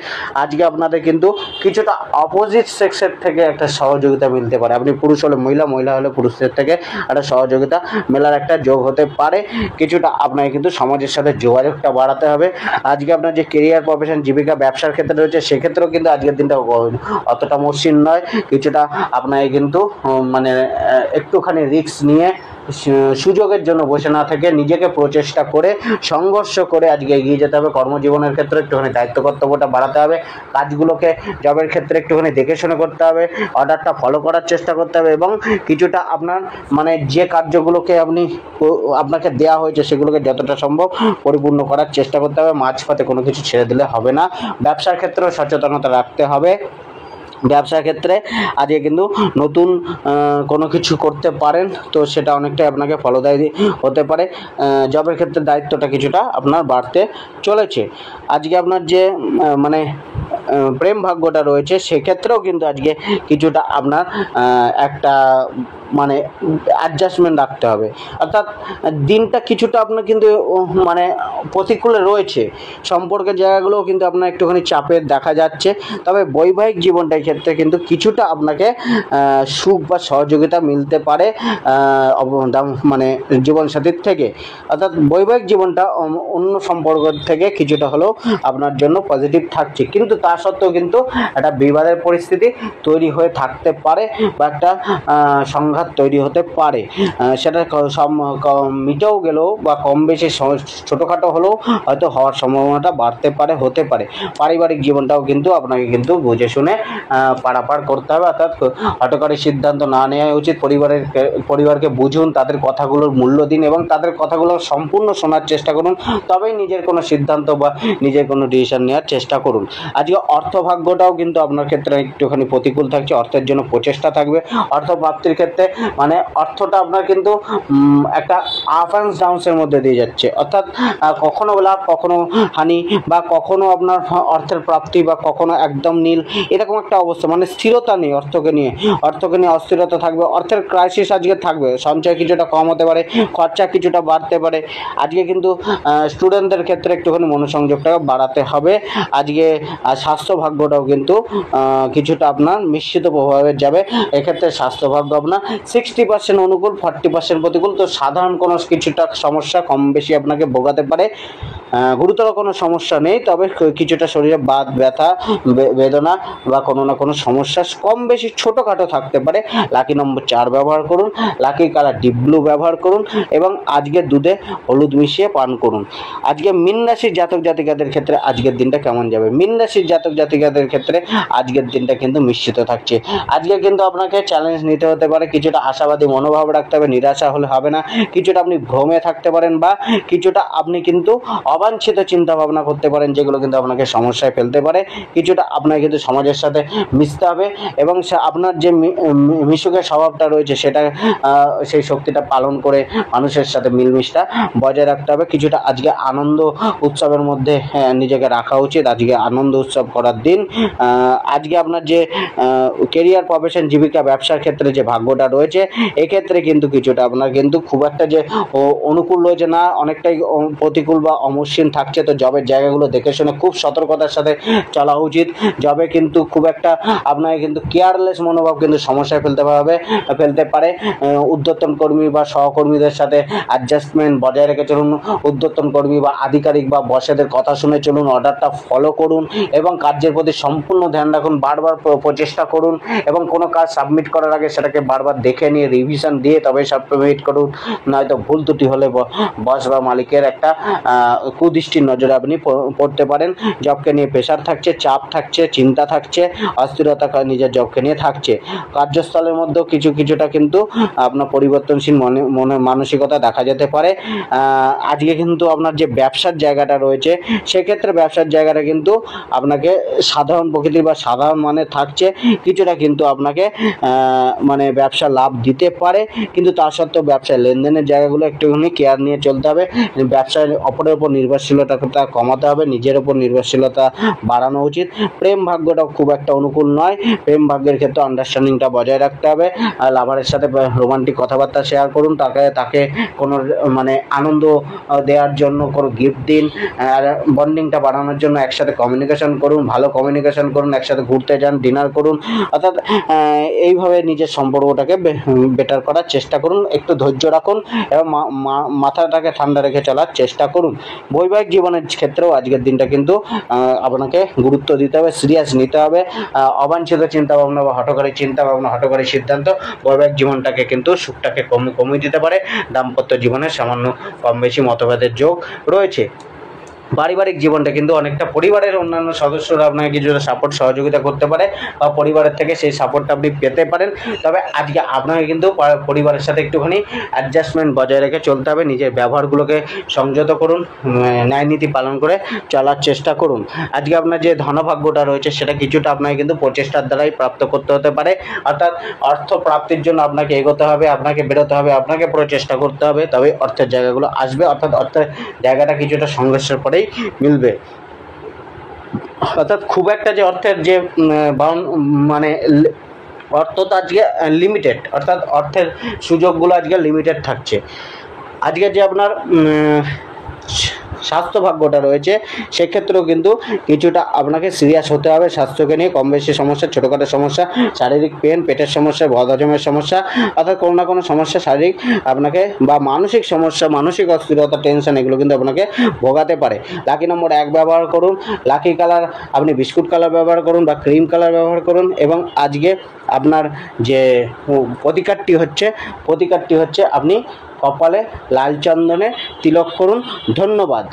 আজকে আপনাদের কিন্তু কিছুটা অপোজিট সেক্সের থেকে একটা সহযোগিতা মিলতে পারে, আপনি পুরুষ হলে মহিলা, মহিলা হলে পুরুষদের থেকে একটা সহযোগিতা মেলার একটা যোগ হতে পারে। কিছুটা আপনাকে কিন্তু সমাজের সাথে যোগাযোগটা বাড়াতে হবে। আজকে আপনার যে কেরিয়ার, প্রফেশন, জীবিকা, ব্যবসার ক্ষেত্রে রয়েছে সেক্ষেত্রেও কিন্তু আজকের দিনটা অতটা মসৃণ নয়, কিছুটা আপনাকে কিন্তু মানে একটুখানি রিস্ক নিয়ে সুযোগের জন্য বসে না থেকে নিজেকে প্রচেষ্টা করে সংঘর্ষ করে আজকে এগিয়ে যেতে হবে। কর্মজীবনের ক্ষেত্রে একটুখানি দায়িত্ব কর্তব্যটা বাড়াতে হবে, কাজগুলোকে জবের ক্ষেত্রে একটুখানি দেখে শুনে করতে হবে, অর্ডারটা ফলো করার চেষ্টা করতে হবে, এবং কিছুটা আপনার মানে যে কার্যগুলোকে আপনাকে দেওয়া হয়েছে সেগুলোকে যতটা সম্ভব পরিপূর্ণ করার চেষ্টা করতে হবে, মাঝপথে কোনো কিছু ছেড়ে দিলে হবে না। ব্যবসার ক্ষেত্রেও সচেতনতা রাখতে হবে। ব্যবসার ক্ষেত্রে আজকে কিন্তু নতুন কোনো কিছু করতে পারেন, তো সেটা অনেকটাই আপনাকে ফলদায়ী হতে পারে। জবের ক্ষেত্রে দায়িত্বটা কিছুটা আপনার বাড়তে চলেছে। আজকে আপনার যে মানে প্রেম ভাগ্যটা রয়েছে সেক্ষেত্রেও কিন্তু আজকে কিছুটা আপনার একটা মানে অ্যাডজাস্টমেন্ট রাখতে হবে, অর্থাৎ দিনটা কিছুটা আপনার কিন্তু মানে প্রতিকূলে রয়েছে, সম্পর্কের জায়গাগুলোও কিন্তু আপনার একটুখানি চাপের দেখা যাচ্ছে। তবে বৈবাহিক জীবনটার ক্ষেত্রে কিন্তু কিছুটা আপনাকে সুখ বা সহযোগিতা মিলতে পারে মানে জীবনসাথীর থেকে, অর্থাৎ বৈবাহিক জীবনটা অন্য সম্পর্ক থেকে কিছুটা হলেও আপনার জন্য পজিটিভ থাকছে, কিন্তু তা সত্ত্বেও কিন্তু একটা বিবাদের পরিস্থিতি তৈরি হয়ে থাকতে পারে, বা একটা সংঘাত তৈরি হতে পারে। সেটা মিটেও গেলেও বা কম বেশি ছোটোখাটো হলেও হয়তো হওয়ার সম্ভাবনাটা হতে পারে। পারিবারিক জীবনটাও কিন্তু আপনাকে কিন্তু বুঝে শুনে পারাপার করতে হবে, অর্থাৎ হঠকারী সিদ্ধান্ত না নেওয়া উচিত। পরিবারকে বুঝুন, তাদের কথাগুলোর মূল্য দিন এবং তাদের কথাগুলো সম্পূর্ণ শোনার চেষ্টা করুন, তবেই নিজের কোনো সিদ্ধান্ত বা নিজের কোনো ডিসিশন নেওয়ার চেষ্টা করুন। আজকে অর্থভাগ্যটাও কিন্তু আপনার ক্ষেত্রে একটুখানি প্রতিকূল থাকছে, অর্থের জন্য প্রচেষ্টা থাকবে। অর্থ প্রাপ্তির ক্ষেত্রে মানে অর্থটা আপনার কিন্তু একটা আপ অ্যান্ড ডাউন্সের মধ্যে দিয়ে যাচ্ছে, অর্থাৎ কখনো লাভ, কখনো হানি, বা কখনো আপনার অর্থের প্রাপ্তি, বা কখনো একদম নীল, এরকম একটা অবস্থা, মানে স্থিরতা নেই। অর্থকে নিয়ে অস্থিরতা থাকবে, অর্থের ক্রাইসিস আজকে থাকবে, সঞ্চয় কিছুটা কম হতে পারে, খরচা কিছুটা বাড়তে পারে। আজকে কিন্তু স্টুডেন্টদের ক্ষেত্রে একটুখানি মনোসংযোগটা বাড়াতে হবে। আজকে স্বাস্থ্য ভাগ্যটাও কিন্তু কিছুটা আপনার মিশ্রিত প্রভাবে যাবে। এক্ষেত্রে স্বাস্থ্য ভাগ্য আপনার 60% অনুকূল, 40% প্রতিকূল। তো সাধারণ কোনো কিছুটা সমস্যা কম বেশি আপনাকে ভোগাতে পারে, গুরুতর কোনো সমস্যা নেই, তবে কিছুটা শরীরে বাত ব্যথা, বেদনা বা কোনো না কোনো সমস্যা কম বেশি ছোটোখাটো থাকতে পারে। লাকি নম্বর 4 ব্যবহার করুন, লাকি কালার ডিপ ব্লু ব্যবহার করুন, এবং আজকে দুধে হলুদ মিশিয়ে পান করুন। আজকে মীন রাশির জাতক জাতিকাদের ক্ষেত্রে আজকের দিনটা কেমন যাবে? মীন রাশির জাতক জাতিকাদের ক্ষেত্রে আজকের দিনটা কিন্তু মিশ্রিত থাকছে। আজকে কিন্তু আপনাকে চ্যালেঞ্জ নিতে হতে পারে, কিছুটা আশাবাদী মনোভাব রাখতে হবে, নিরাশা হলে হবে না। কিছুটা আপনি ভ্রমে থাকতে পারেন, বা কিছুটা আপনি কিন্তু অবাঞ্ছিত চিন্তা ভাবনা করতে পারেন, যেগুলো কিন্তু আপনাকে সমস্যায় ফেলতে পারে। কিছুটা আপনাকে কিন্তু সমাজের সাথে মিশতে হবে এবং আপনার যে মিশুকের স্বভাবটা রয়েছে সেটা সেই শক্তিটা পালন করে মানুষের সাথে মিলমিশটা বজায় রাখতে হবে। কিছুটা আজকে আনন্দ উৎসবের মধ্যে নিজেকে রাখা উচিত। আজকে আনন্দ উৎসব করার দিন। আজকে আপনার যে কেরিয়ার, প্রফেশন, জীবিকা, ব্যবসার ক্ষেত্রে যে ভাগ্যটা রয়েছে, এক্ষেত্রে কিন্তু কিছুটা আপনার কিন্তু খুব একটা যে অনুকূল রয়েছে না, অনেকটাই প্রতিকূল বা অমসৃণ থাকছে। তো জবের জায়গাগুলো দেখে শুনে খুব সতর্কতার সাথে চলা উচিত। জবে কিন্তু খুব একটা আপনাকে কিন্তু কেয়ারলেস মনোভাব কিন্তু সমস্যায় ফেলতে পারে। ঊর্ধ্বতন কর্মী বা সহকর্মীদের সাথে অ্যাডজাস্টমেন্ট বজায় রেখে চলুন। ঊর্ধ্বতন কর্মী বা আধিকারিক বা বসেদের কথা শুনে চলুন, অর্ডারটা ফলো করুন এবং কার্যের প্রতি সম্পূর্ণ ধ্যান রাখুন। বারবার প্রচেষ্টা করুন এবং কোনো কাজ সাবমিট করার আগে সেটাকে বারবার দেখে নিয়ে রিভিশন দিয়ে তবে সাবমিট করুন। নয়তো ভুল ত্রুটি হলে বস বা মালিকের একটা কুদৃষ্টির নজরে আপনি পড়তে পারেন। জবকে নিয়ে প্রেশার থাকছে, চাপ থাকছে, চিন্তা থাকছে, অস্থিরতা নিজের জবকে নিয়ে থাকছে। কার্যস্থলের মধ্যেও কিছুটা কিন্তু আপনার পরিবর্তনশীল মনে মানসিকতা দেখা যেতে পারে। আজকে কিন্তু আপনার যে ব্যবসার জায়গাটা রয়েছে, সেক্ষেত্রে ব্যবসার জায়গাটা কিন্তু আপনাকে সাধারণ প্রকৃতির বা সাধারণ মানে থাকছে। কিছুটা কিন্তু আপনাকে মানে ব্যবসা লাভ দিতে পারে, কিন্তু তা সত্ত্বেও ব্যবসায় লেনদেনের জায়গাগুলো একটুখানি কেয়ার নিয়ে চলতে হবে। ব্যবসায় অপরের ওপর নির্ভরশীলতাটা কমাতে হবে, নিজের ওপর নির্ভরশীলতা বাড়ানো উচিত। প্রেম ভাগ্যটা খুব একটা অনুকূল নয়। প্রেম ভাগ্যের ক্ষেত্রে আন্ডারস্ট্যান্ডিংটা বজায় রাখতে হবে। লাভারের সাথে রোমান্টিক কথাবার্তা শেয়ার করুন, তাকে কোনো মানে আনন্দ দেওয়ার জন্য কোনো গিফট দিন। আর বন্ডিংটা বাড়ানোর জন্য একসাথে কমিউনিকেশন করুন, ভালো কমিউনিকেশন করুন, একসাথে ঘুরতে যান, ডিনার করুন। অর্থাৎ এইভাবে নিজের সম্পর্কটাকে বেটার করার চেষ্টা করুন। একটু ধৈর্য রাখুন এবং মাথাটাকে ঠান্ডা রেখে চলার চেষ্টা করুন। বৈবাহিক জীবনের ক্ষেত্রেও আজকের দিনটা কিন্তু আপনাকে গুরুত্ব দিতে হবে, সিরিয়াস নিতে হবে। অবাঞ্ছিত চিন্তাভাবনা বা হঠকারী চিন্তাভাবনা, হঠকারী সিদ্ধান্ত বৈবাহিক জীবনটাকে কিন্তু সুখটাকে কমিয়ে দিতে পারে। দাম্পত্য জীবনে সামান্য কম বেশি মতভেদের যোগ রয়েছে। পারিবারিক জীবনটা কিন্তু অনেকটা পরিবারের অন্যান্য সদস্যরা আপনাকে কিছুটা সাপোর্ট সহযোগিতা করতে পারে বা পরিবারের থেকে সেই সাপোর্টটা আপনি পেতে পারেন। তবে আজকে আপনাকে কিন্তু পরিবারের সাথে একটুখানি অ্যাডজাস্টমেন্ট বজায় রেখে চলতে হবে। নিজের ব্যবহারগুলোকে সংযত করুন, ন্যায় নীতি পালন করে চলার চেষ্টা করুন। আজকে আপনার যে ধনভাগ্যটা রয়েছে সেটা কিছুটা আপনাকে কিন্তু প্রচেষ্টার দ্বারাই প্রাপ্ত করতে হতে পারে। অর্থাৎ অর্থ প্রাপ্তির জন্য আপনাকে এগোতে হবে, আপনাকে বেরোতে হবে, আপনাকে প্রচেষ্টা করতে হবে, তবে অর্থের জায়গাগুলো আসবে। অর্থাৎ অর্থের জায়গাটা কিছুটা সংঘর্ষের পরেই মিলবে। অর্থাৎ খুব একটা যে অর্থের যে মানে অর্থ তো আজকে লিমিটেড, অর্থাৎ অর্থের সুযোগগুলো আজকে লিমিটেড থাকছে। আজকে যে আপনার স্বাস্থ্য ভাগ্যটা রয়েছে, সেক্ষেত্রেও কিন্তু কিছুটা আপনাকে সিরিয়াস হতে হবে। স্বাস্থ্যকে নিয়ে কম বেশি সমস্যা, ছোটোখাটো সমস্যা, শারীরিক পেন, পেটের সমস্যা, বদহজমের সমস্যা, অর্থাৎ কোনো না কোনো সমস্যা শারীরিক আপনাকে বা মানসিক সমস্যা, মানসিক অস্থিরতা, টেনশন, এগুলো কিন্তু আপনাকে ভোগাতে পারে। লাকি নম্বর 1 ব্যবহার করুন। লাকি কালার আপনি বিস্কুট কালার ব্যবহার করুন বা ক্রিম কালার ব্যবহার করুন। এবং আজকে আপনার যে প্রতিকারটি হচ্ছে আপনি কপালে লাল চন্দনে তিলক করুন। ধন্যবাদ।